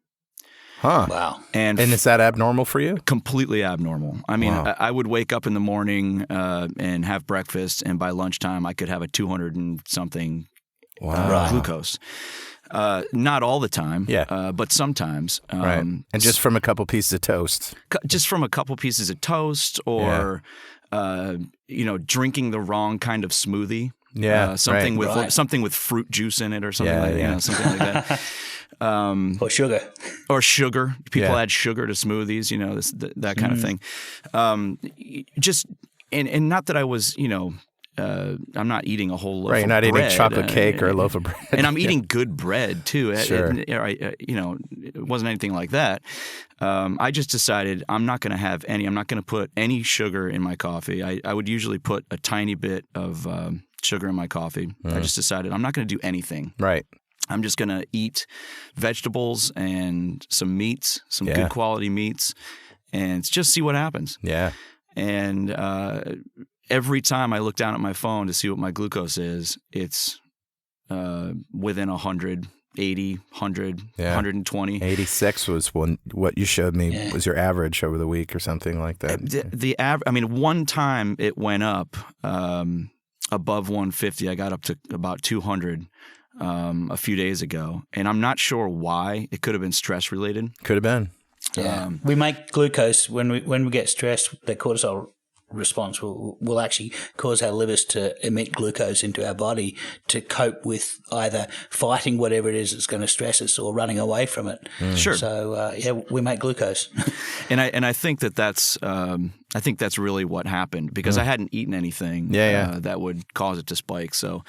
Huh. Wow. And is that abnormal for you? Completely abnormal. I mean, wow. I would wake up in the morning and have breakfast, and by lunchtime I could have a 200 and something glucose. Not all the time, but sometimes. Right. And just from a couple pieces of toast. Or drinking the wrong kind of smoothie. Yeah, something with fruit juice in it or something something like that. Or sugar. People add sugar to smoothies, that kind of thing. and not that I was, I'm not eating a whole loaf Right, of you're not bread. eating chocolate cake or a loaf of bread. And I'm eating good bread, too. Sure. It wasn't anything like that. I just decided I'm not going to put any sugar in my coffee. I would usually put a tiny bit of sugar in my coffee. I just decided I'm not going to do anything. Right. I'm just going to eat vegetables and some meats, some good quality meats, and just see what happens. Yeah. And every time I look down at my phone to see what my glucose is, it's within 180, 100, 120. 86 was what you showed me was your average over the week or something like that. The average. I mean, one time it went up above 150. I got up to about 200 a few days ago, and I'm not sure why. It could have been stress related. Could have been. Yeah. We make glucose when we get stressed. The cortisol response will actually cause our livers to emit glucose into our body to cope with either fighting whatever it is that's going to stress us or running away from it. Sure. So we make glucose. and I think that's really what happened because I hadn't eaten anything that would cause it to spike. So,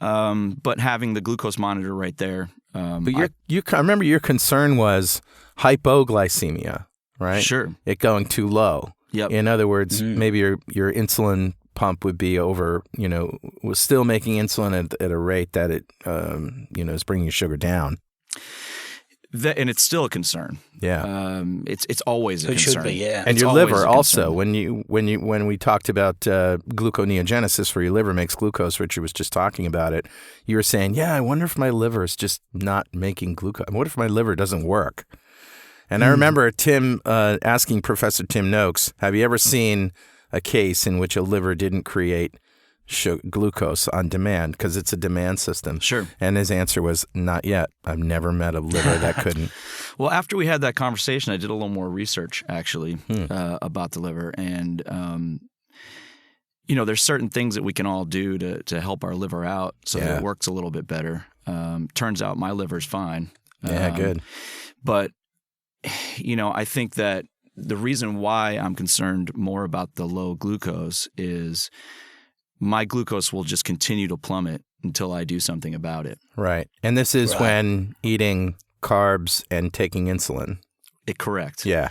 but having the glucose monitor right there. But I remember your concern was hypoglycemia, right? Sure. It going too low. Yep. In other words, maybe your insulin pump would be over, was still making insulin at a rate that it, is bringing your sugar down. And it's still a concern. Yeah. It's always a concern. It should be, yeah. And It's your always liver a also, concern. when we talked about gluconeogenesis, where your liver makes glucose, Richard was just talking about it, you were saying, I wonder if my liver is just not making glucose. What if my liver doesn't work? And I remember Tim asking Professor Tim Noakes, have you ever seen a case in which a liver didn't create glucose on demand because it's a demand system? Sure. And his answer was, not yet. I've never met a liver that couldn't. Well, after we had that conversation, I did a little more research, actually, about the liver. And, there's certain things that we can all do to help our liver out so that it works a little bit better. Turns out my liver's fine. Yeah, good. But I think that the reason why I'm concerned more about the low glucose is my glucose will just continue to plummet until I do something about it. Right. And this is when eating carbs and taking insulin. Correct. Yeah.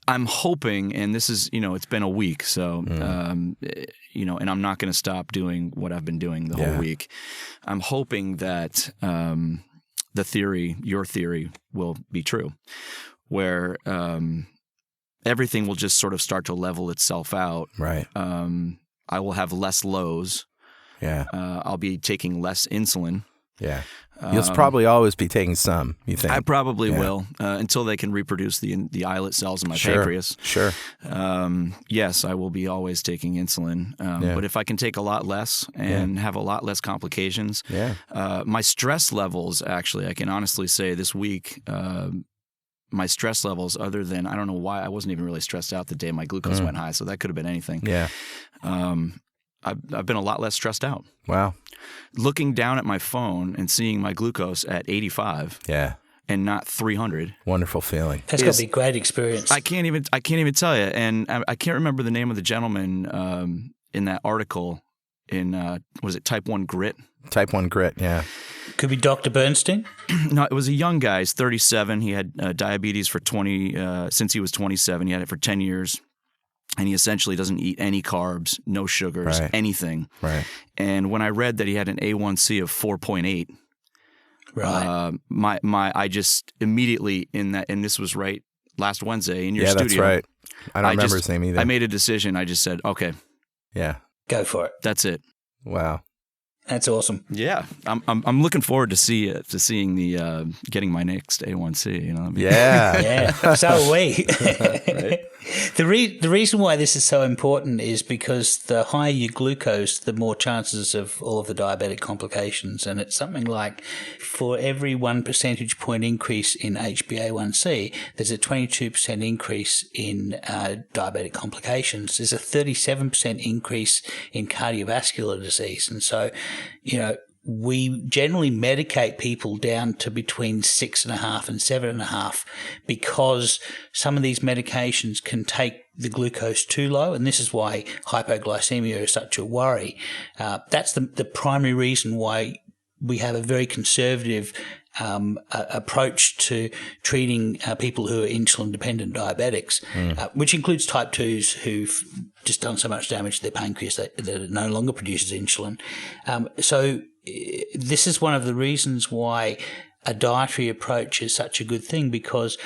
I'm hoping, and this is, it's been a week, so, and I'm not going to stop doing what I've been doing the whole week. I'm hoping that your theory will be true, where everything will just sort of start to level itself out. Right. I will have less lows. Yeah. I'll be taking less insulin. Yeah. You'll probably always be taking some, you think? I probably will until they can reproduce the islet cells in my pancreas. Sure. Yes, I will be always taking insulin. But if I can take a lot less and have a lot less complications, my stress levels, actually, I can honestly say this week, my stress levels, other than, I don't know why, I wasn't even really stressed out the day my glucose went high, so that could have been anything. Yeah. I've been a lot less stressed out. Wow. Looking down at my phone and seeing my glucose at 85 and not 300. Wonderful feeling. That's got to be a great experience. I can't even tell you. And I can't remember the name of the gentleman in that article in, was it Type 1 Grit? Type 1 Grit, yeah. Could be Dr. Bernstein? No, it was a young guy. He's 37. He had diabetes for since he was 27. He had it for 10 years. And he essentially doesn't eat any carbs, no sugars, anything. Right. And when I read that he had an A1C of 4.8, I just immediately and this was right last Wednesday in your studio. Yeah, that's right. I don't remember his name either. I made a decision. I just said, okay. Yeah. Go for it. That's it. Wow. That's awesome. Yeah, I'm looking forward to seeing the getting my next A1C. Yeah. So are we. Right. The reason why this is so important is because the higher your glucose, the more chances of all of the diabetic complications. And it's something like for every 1 percentage point increase in HbA1c, there's a 22% increase in diabetic complications. There's a 37% increase in cardiovascular disease. And so, we generally medicate people down to between 6.5 and 7.5 because some of these medications can take the glucose too low, and this is why hypoglycemia is such a worry. That's the primary reason why we have a very conservative approach to treating people who are insulin-dependent diabetics, which includes type 2s who've just done so much damage to their pancreas that it no longer produces insulin. So this is one of the reasons why a dietary approach is such a good thing, because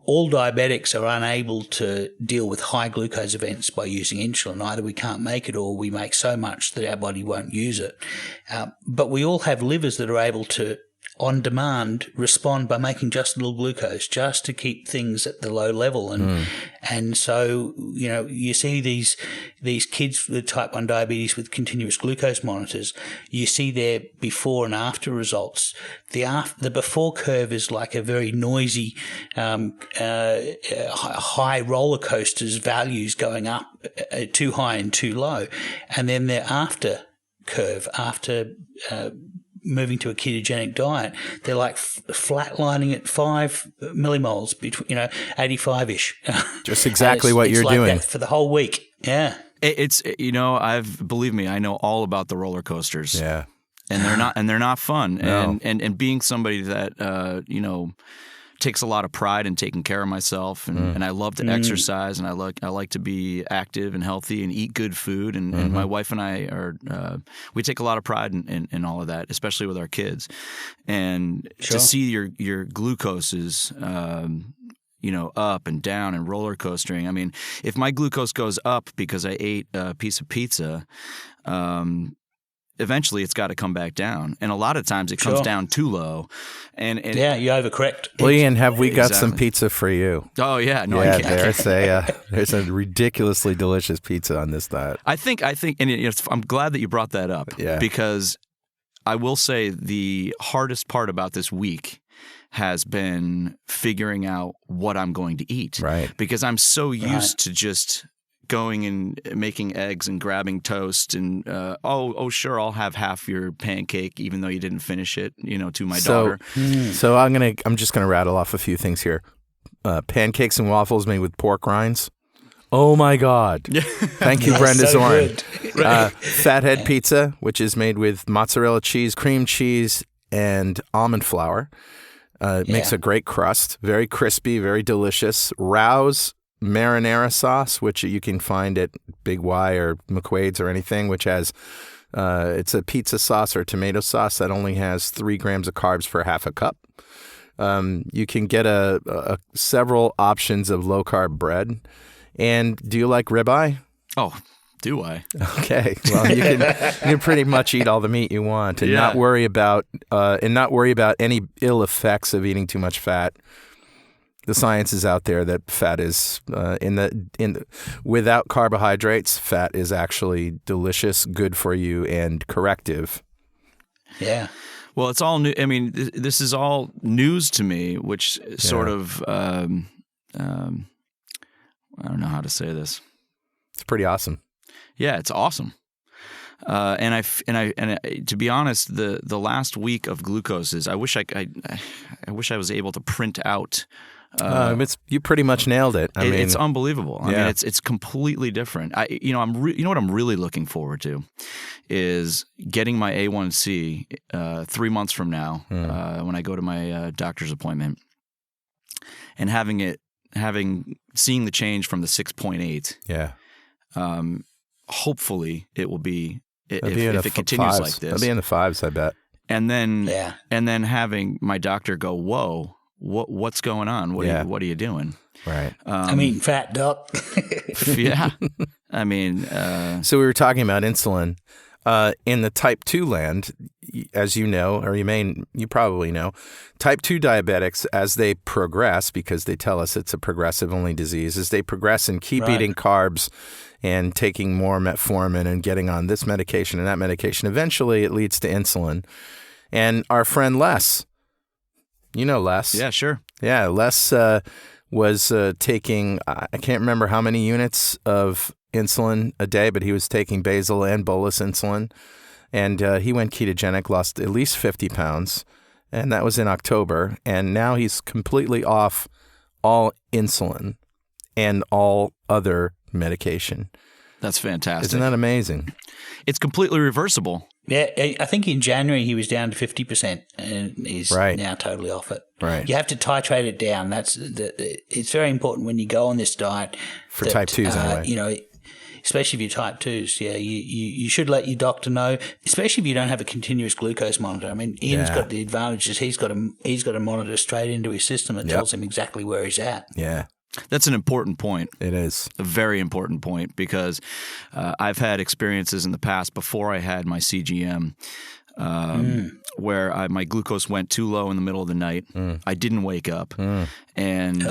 all diabetics are unable to deal with high glucose events by using insulin. Either we can't make it or we make so much that our body won't use it. But we all have livers that are able to, on demand, respond by making just a little glucose just to keep things at the low level. And so, you see these kids with type 1 diabetes with continuous glucose monitors, you see their before and after results. The before curve is like a very noisy, high roller coasters, values going up too high and too low. And then their after curve, after moving to a ketogenic diet, they're like flatlining at 5 millimoles, 85-ish. Just exactly what you're like doing that for the whole week. Yeah. Believe me, I know all about the roller coasters. Yeah. And they're not fun. No. And being somebody that, takes a lot of pride in taking care of myself, and I love to exercise, and I like to be active and healthy and eat good food, and my wife and I we take a lot of pride in all of that, especially with our kids, and to see your glucoses up and down and roller coastering. I mean, if my glucose goes up because I ate a piece of pizza, eventually it's got to come back down. And a lot of times it comes down too low. And you overcorrect. Well, Ian, have we got some pizza for you? Oh, yeah. No, yeah, there's a ridiculously delicious pizza on this diet. I think, and I'm glad that you brought that up. Yeah. Because I will say the hardest part about this week has been figuring out what I'm going to eat. Right. Because I'm so used to just going and making eggs and grabbing toast and sure, I'll have half your pancake even though you didn't finish it, to my daughter. So I'm just gonna rattle off a few things here. Pancakes and waffles made with pork rinds. Oh my God! Thank you, Brenda Zorn. Fathead pizza, which is made with mozzarella cheese, cream cheese, and almond flour. Makes a great crust, very crispy, very delicious. Rouse marinara sauce, which you can find at Big Y or McQuaid's or anything, which has it's a pizza sauce or tomato sauce that only has 3 grams of carbs for half a cup. You can get several options of low carb bread. And do you like ribeye? Oh, do I? Okay, well you can pretty much eat all the meat you want and not worry about any ill effects of eating too much fat. The science is out there that fat is without carbohydrates, fat is actually delicious, good for you, and corrective. Yeah. Well, it's all new. I mean, this is all news to me, which sort of I don't know how to say this. It's pretty awesome. Yeah, it's awesome. And to be honest, the last week of glucoses, I wish I was able to print out. You pretty much nailed it. I mean, it's unbelievable. I mean, it's completely different. You know what I'm really looking forward to is getting my A1C 3 months from now when I go to my doctor's appointment, and seeing the change from the 6.8. Yeah. Hopefully, it will be if it fives. continues like this. It'll be in the 5s, I bet. And then having my doctor go, whoa. What's going on? What are you doing? Right. I'm eating fat, Doc. Yeah. I mean, so we were talking about insulin. In the type 2 land, as you know, or you probably know, type 2 diabetics, as they progress, because they tell us it's a progressive only disease, as they progress and keep eating carbs and taking more metformin and getting on this medication and that medication, eventually it leads to insulin. And our friend Les, you know Les. Yeah, sure. Yeah, Les was taking, I can't remember how many units of insulin a day, but he was taking basal and bolus insulin. and he went ketogenic, lost at least 50 pounds, and that was in October. And now he's completely off all insulin and all other medication. That's fantastic. Isn't that amazing? It's completely reversible. Yeah, I think in January he was down to 50%, and he's Right. now totally off it. Right. You have to titrate it down. It's very important when you go on this diet. For type 2s anyway. You know, especially if you're type 2s, yeah, you should let your doctor know, especially if you don't have a continuous glucose monitor. I mean, Ian's got the advantage is he's got a monitor straight into his system that tells him exactly where he's at. Yeah. That's an important point. It is. A very important point, because I've had experiences in the past before I had my CGM where my glucose went too low in the middle of the night. I didn't wake up. And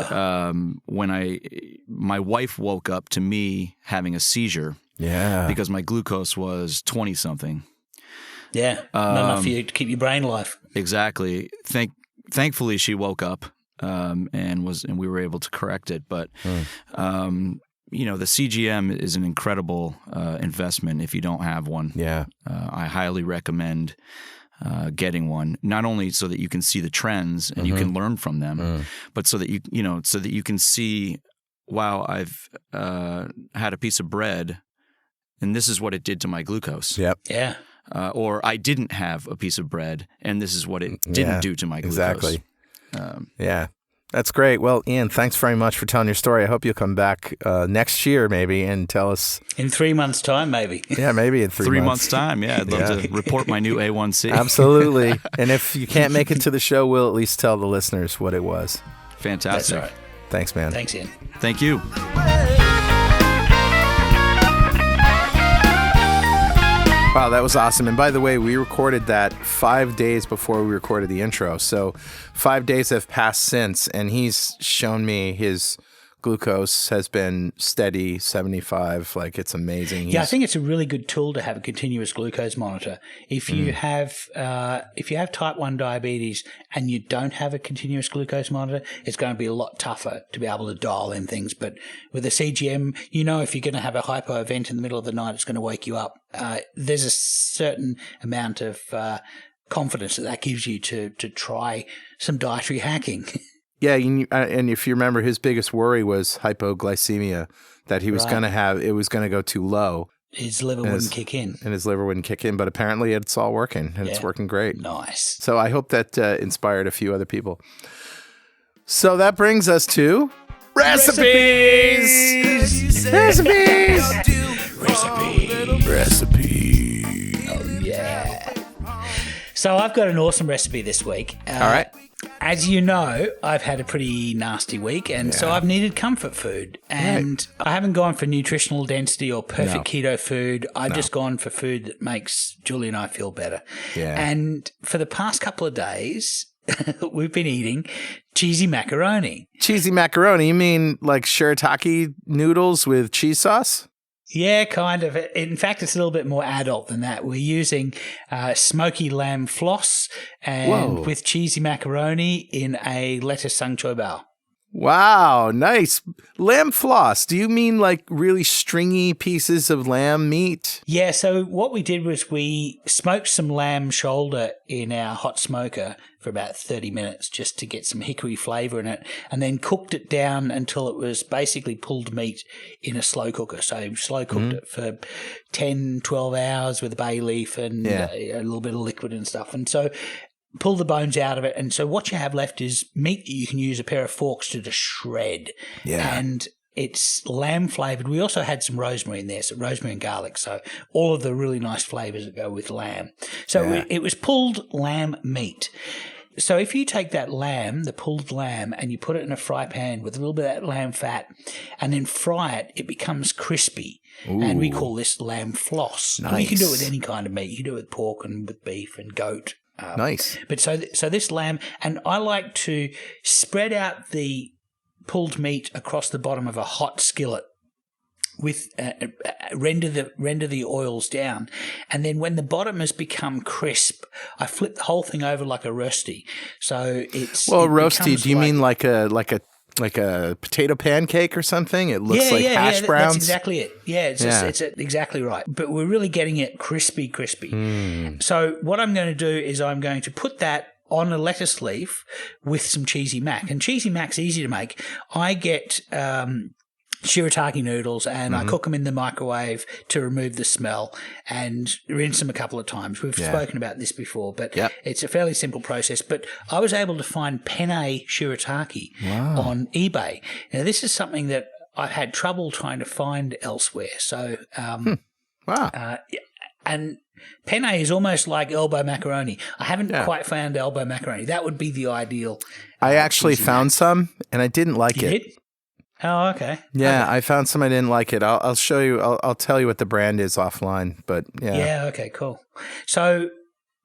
when my wife woke up to me having a seizure because my glucose was 20-something. Yeah, not enough for you to keep your brain alive. Exactly. Thankfully, she woke up. And we were able to correct it. But you know, the CGM is an incredible investment if you don't have one. Yeah, I highly recommend getting one. Not only so that you can see the trends and you can learn from them, but so that you can see, wow, I've had a piece of bread, and this is what it did to my glucose. Yep. Yeah. Or I didn't have a piece of bread, and this is what it didn't do to my glucose. Exactly. Yeah, that's great. Well, Ian, thanks very much for telling your story. I hope you'll come back next year maybe and tell us. In 3 months' time, maybe. Yeah, maybe in 3 months. months' time, yeah. I'd love to report my new A1C. Absolutely. And if you can't make it to the show, we'll at least tell the listeners what it was. Fantastic. That's right. Thanks, man. Thanks, Ian. Thank you. Wow, that was awesome. And by the way, we recorded that 5 days before we recorded the intro. So 5 days have passed since, and he's shown me his glucose has been steady, 75. Like, it's amazing. Yeah, I think it's a really good tool to have a continuous glucose monitor. If you have type 1 diabetes and you don't have a continuous glucose monitor, it's going to be a lot tougher to be able to dial in things. But with a CGM, you know, if you're going to have a hypo event in the middle of the night, it's going to wake you up. There's a certain amount of confidence that gives you to try some dietary hacking. Yeah, and if you remember, his biggest worry was hypoglycemia, that he was going to have, it was going to go too low. His liver wouldn't kick in. And his liver wouldn't kick in, but apparently it's all working, and it's working great. Nice. So I hope that inspired a few other people. So that brings us to recipes! Recipes! Oh, yeah. So I've got an awesome recipe this week. All right. As you know, I've had a pretty nasty week, and so I've needed comfort food. And I haven't gone for nutritional density or perfect keto food. I've just gone for food that makes Julie and I feel better. Yeah. And for the past couple of days, we've been eating cheesy macaroni. Cheesy macaroni? You mean like shirataki noodles with cheese sauce? Yeah, kind of. In fact, it's a little bit more adult than that. We're using smoky lamb floss and with cheesy macaroni in a lettuce sung choy bao. Wow, nice. Lamb floss. Do you mean like really stringy pieces of lamb meat? Yeah, so what we did was we smoked some lamb shoulder in our hot smoker for about 30 minutes just to get some hickory flavour in it, and then cooked it down until it was basically pulled meat in a slow cooker. So slow cooked it for 10, 12 hours with a bay leaf and a little bit of liquid and stuff. And so pull the bones out of it. And so what you have left is meat that you can use a pair of forks to just shred. Yeah. And it's lamb flavored. We also had some rosemary in there, so rosemary and garlic. So all of the really nice flavors that go with lamb. So it was pulled lamb meat. So if you take that lamb, the pulled lamb, and you put it in a fry pan with a little bit of that lamb fat and then fry it, it becomes crispy. Ooh. And we call this lamb floss. Nice. Well, you can do it with any kind of meat. You can do it with pork and with beef and goat. Nice. But so this lamb, and I like to spread out the pulled meat across the bottom of a hot skillet with render the oils down, and then when the bottom has become crisp, I flip the whole thing over like a roasty. So it's roasty. Do you mean like a like a potato pancake or something. It looks like hash browns. That's exactly it. Yeah, it's exactly right. But we're really getting it crispy. So what I'm going to do is I'm going to put that on a lettuce leaf with some cheesy mac. And cheesy mac's easy to make. I get shirataki noodles and I cook them in the microwave to remove the smell and rinse them a couple of times. We've spoken about this before, but it's a fairly simple process. But I was able to find penne shirataki on eBay. Now, this is something that I've had trouble trying to find elsewhere. So, and penne is almost like elbow macaroni. I haven't quite found elbow macaroni. That would be the ideal. I actually found some and I didn't like it. Did? Oh, okay. Yeah, okay. I found some I didn't like it. I'll show you. I'll tell you what the brand is offline. But yeah. Yeah. Okay. Cool. So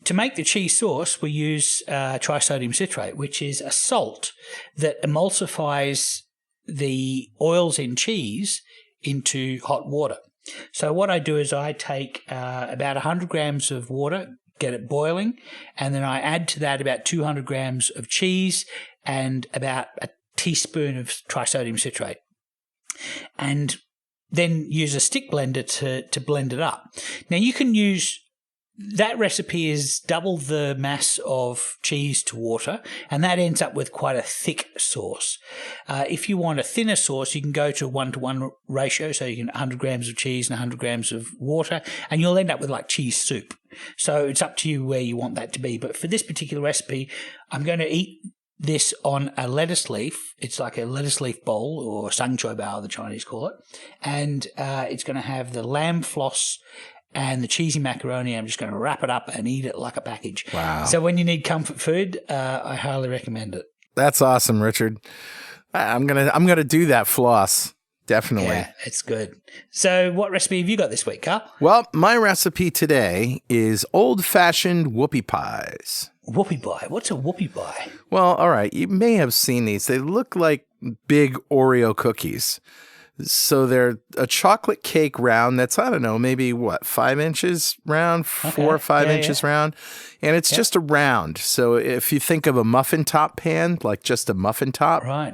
to make the cheese sauce, we use trisodium citrate, which is a salt that emulsifies the oils in cheese into hot water. So what I do is I take about 100 grams of water, get it boiling, and then I add to that about 200 grams of cheese and about a teaspoon of trisodium citrate, and then use a stick blender to blend it up. Now you can use that recipe is double the mass of cheese to water, and that ends up with quite a thick sauce. If you want a thinner sauce, you can go to a 1-to-1 ratio, so you can 100 grams of cheese and 100 grams of water, and you'll end up with like cheese soup. So it's up to you where you want that to be. But for this particular recipe, I'm going to eat this on a lettuce leaf. It's like a lettuce leaf bowl, or sang choy bao, the Chinese call it. And it's going to have the lamb floss and the cheesy macaroni. I'm just going to wrap it up and eat it like a package. Wow. So when you need comfort food, I highly recommend it. That's awesome, Richard. I'm gonna do that floss. Definitely. Yeah, it's good. So what recipe have you got this week, Carl? Well, my recipe today is old-fashioned whoopie pies. Whoopie pie? What's a whoopie pie? Well, all right. You may have seen these. They look like big Oreo cookies. So they're a chocolate cake round that's, I don't know, maybe 5 inches round, 4 or 5 inches round. And it's just a round. So if you think of a muffin top pan, like just a muffin top, right?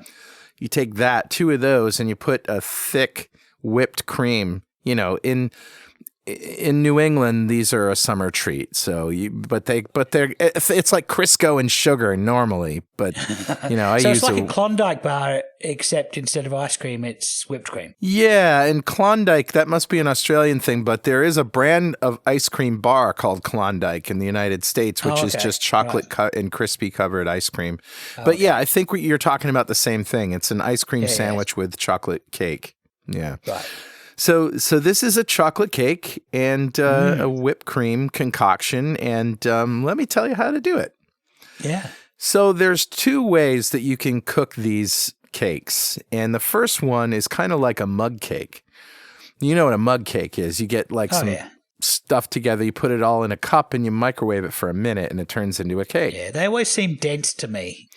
You take that, 2 of those, and you put a thick whipped cream. You know, in New England, these are a summer treat. So it's like Crisco and sugar normally, but you know, so it's like a Klondike bar, except instead of ice cream, it's whipped cream. Yeah, and Klondike, that must be an Australian thing, but there is a brand of ice cream bar called Klondike in the United States, which is just chocolate and crispy covered ice cream. But yeah, I think you're talking about the same thing. It's an ice cream sandwich with chocolate cake. Yeah. Right. So this is a chocolate cake and a whipped cream concoction, and let me tell you how to do it. Yeah. So there's 2 ways that you can cook these cakes, and the first one is kind of like a mug cake. You know what a mug cake is. You get like some stuff together, you put it all in a cup, and you microwave it for a minute, and it turns into a cake. Yeah, they always seem dense to me.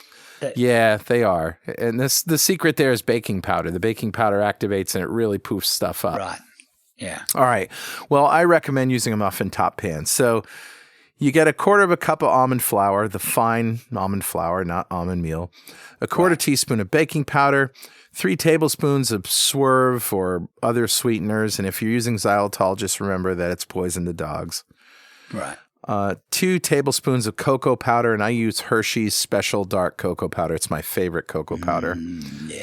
Yeah, they are. And the secret there is baking powder. The baking powder activates and it really poofs stuff up. Right. Yeah. All right. Well, I recommend using a muffin top pan. So you get 1/4 cup of almond flour, the fine almond flour, not almond meal, 1/4 teaspoon of baking powder, 3 tablespoons of swerve or other sweeteners. And if you're using xylitol, just remember that it's poison to dogs. Right. 2 tablespoons of cocoa powder, and I use Hershey's Special Dark Cocoa Powder. It's my favorite cocoa powder.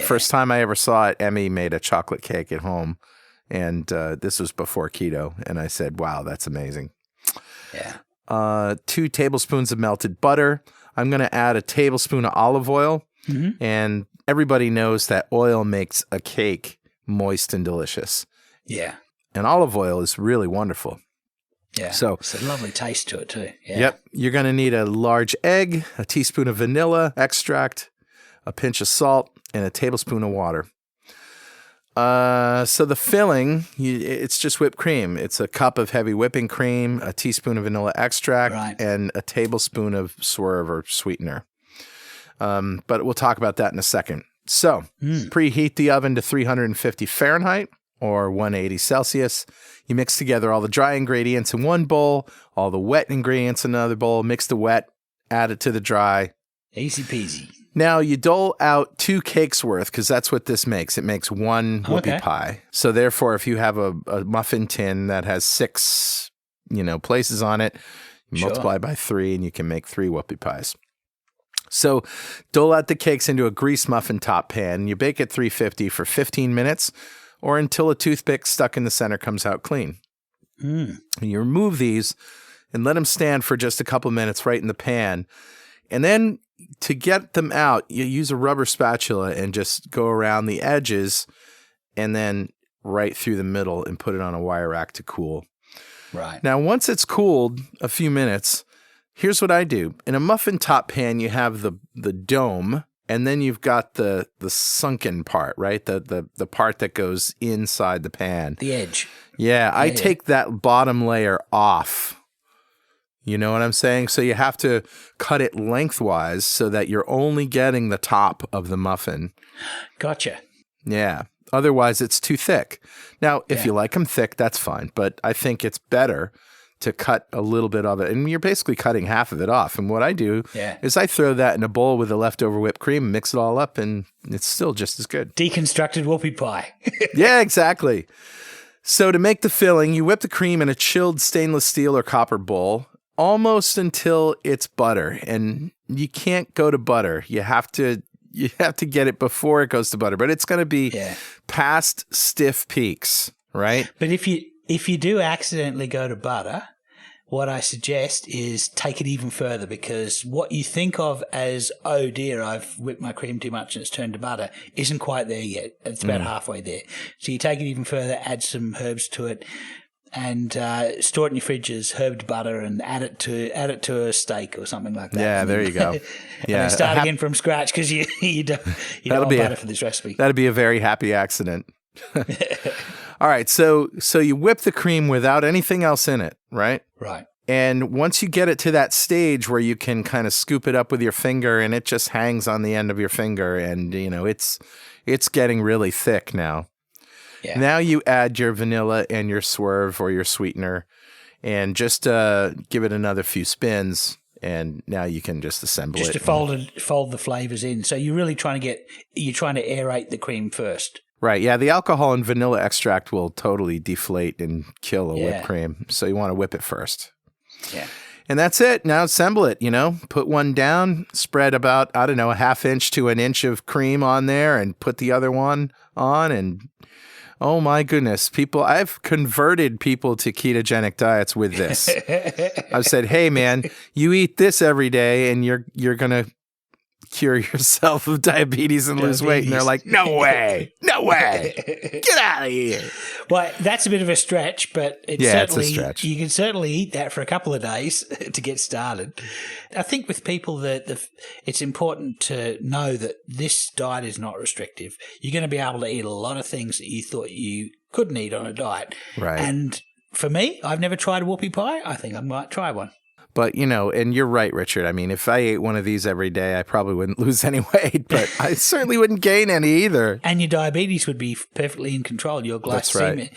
First time I ever saw it, Emmy made a chocolate cake at home, and this was before keto, and I said, wow, that's amazing. Yeah. 2 tablespoons of melted butter. I'm going to add a tablespoon of olive oil, and everybody knows that oil makes a cake moist and delicious. Yeah. And olive oil is really wonderful. Yeah, so it's a lovely taste to it too. Yeah. Yep. You're going to need a large egg, a teaspoon of vanilla extract, a pinch of salt, and a tablespoon of water. So the filling, it's just whipped cream. It's a cup of heavy whipping cream, a teaspoon of vanilla extract, and a tablespoon of swerve or sweetener. But we'll talk about that in a second. So preheat the oven to 350 Fahrenheit. Or 180 Celsius. You mix together all the dry ingredients in one bowl, all the wet ingredients in another bowl, mix the wet, add it to the dry. Easy peasy. Now, you dole out 2 cakes worth because that's what this makes. It makes 1 whoopie pie. So therefore, if you have a muffin tin that has 6, places on it, you multiply by 3 and you can make 3 whoopie pies. So dole out the cakes into a greased muffin top pan. You bake at 350 for 15 minutes or until a toothpick stuck in the center comes out clean. And you remove these and let them stand for just a couple minutes right in the pan. And then to get them out, you use a rubber spatula and just go around the edges and then right through the middle and put it on a wire rack to cool. Right. Now, once it's cooled a few minutes, here's what I do. In a muffin top pan, you have the dome, and then you've got the sunken part, right? The part that goes inside the pan. The edge. Yeah, I take that bottom layer off. You know what I'm saying? So you have to cut it lengthwise so that you're only getting the top of the muffin. Gotcha. Yeah. Otherwise, it's too thick. Now, if you like them thick, that's fine. But I think it's better to cut a little bit of it. And you're basically cutting half of it off. And what I do is I throw that in a bowl with the leftover whipped cream, mix it all up, and it's still just as good. Deconstructed whoopie pie. Yeah, exactly. So to make the filling, you whip the cream in a chilled stainless steel or copper bowl almost until it's butter. And you can't go to butter. You have to get it before it goes to butter. But it's going to be past stiff peaks, right? But if you do accidentally go to butter, what I suggest is take it even further, because what you think of as, oh dear, I've whipped my cream too much and it's turned to butter, isn't quite there yet. It's about halfway there. So you take it even further, add some herbs to it, and store it in your fridge as herbed butter, and add it to a steak or something like that. Yeah, there you go. And then start again from scratch, because you don't want butter for this recipe. That'd be a very happy accident. All right, so you whip the cream without anything else in it, right? Right. And once you get it to that stage where you can kind of scoop it up with your finger and it just hangs on the end of your finger, and it's getting really thick now. Yeah. Now you add your vanilla and your swerve or your sweetener, and just give it another few spins, and now you can just assemble it. Just to fold the flavors in. So you're really trying to aerate the cream first. Right, yeah, the alcohol and vanilla extract will totally deflate and kill a whipped cream, so you want to whip it first. Yeah. And that's it. Now assemble it, Put one down, spread about, a 1/2 inch to 1 inch of cream on there, and put the other one on, and oh my goodness, I've converted people to ketogenic diets with this. I've said, hey man, you eat this every day and you're going to cure yourself of diabetes and lose weight. And they're like, no way, get out of here. Well, that's a bit of a stretch, but it's a stretch. You can certainly eat that for a couple of days to get started. I think with people that it's important to know that this diet is not restrictive. You're going to be able to eat a lot of things that you thought you couldn't eat on a diet. Right. And for me, I've never tried a whoopie pie. I think I might try one. But, and you're right, Richard. I mean, if I ate one of these every day, I probably wouldn't lose any weight, but I certainly wouldn't gain any either. And your diabetes would be perfectly in control. That's right.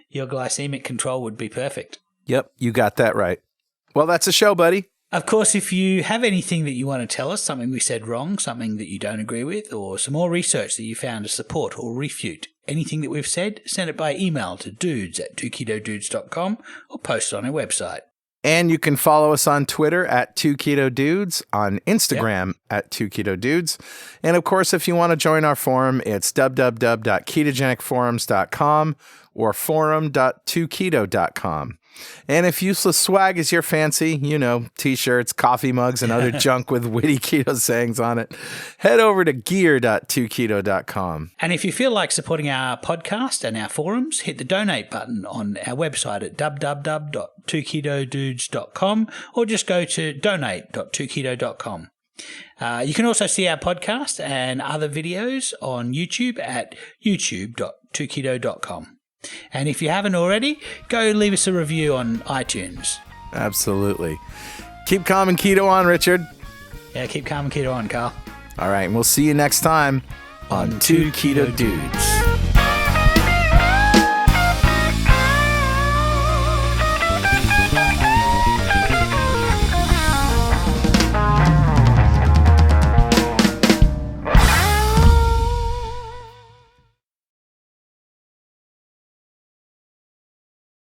Your glycemic control would be perfect. Yep, you got that right. Well, that's a show, buddy. Of course, if you have anything that you want to tell us, something we said wrong, something that you don't agree with, or some more research that you found to support or refute anything that we've said, send it by email to dudes@twoketodudes.com or post it on our website. And you can follow us on Twitter @2KetoDudes, on Instagram @2KetoDudes. And of course, if you want to join our forum, it's www.ketogenicforums.com or forum.2keto.com. And if useless swag is your fancy, T-shirts, coffee mugs, and other junk with witty keto sayings on it, head over to gear.2keto.com. And if you feel like supporting our podcast and our forums, hit the donate button on our website at www.2ketodudes.com or just go to donate.2keto.com. You can also see our podcast and other videos on YouTube at youtube.2keto.com. And if you haven't already, go leave us a review on iTunes. Absolutely. Keep calm and keto on, Richard. Yeah, keep calm and keto on, Carl. All right, and we'll see you next time on 2 Keto Dudes.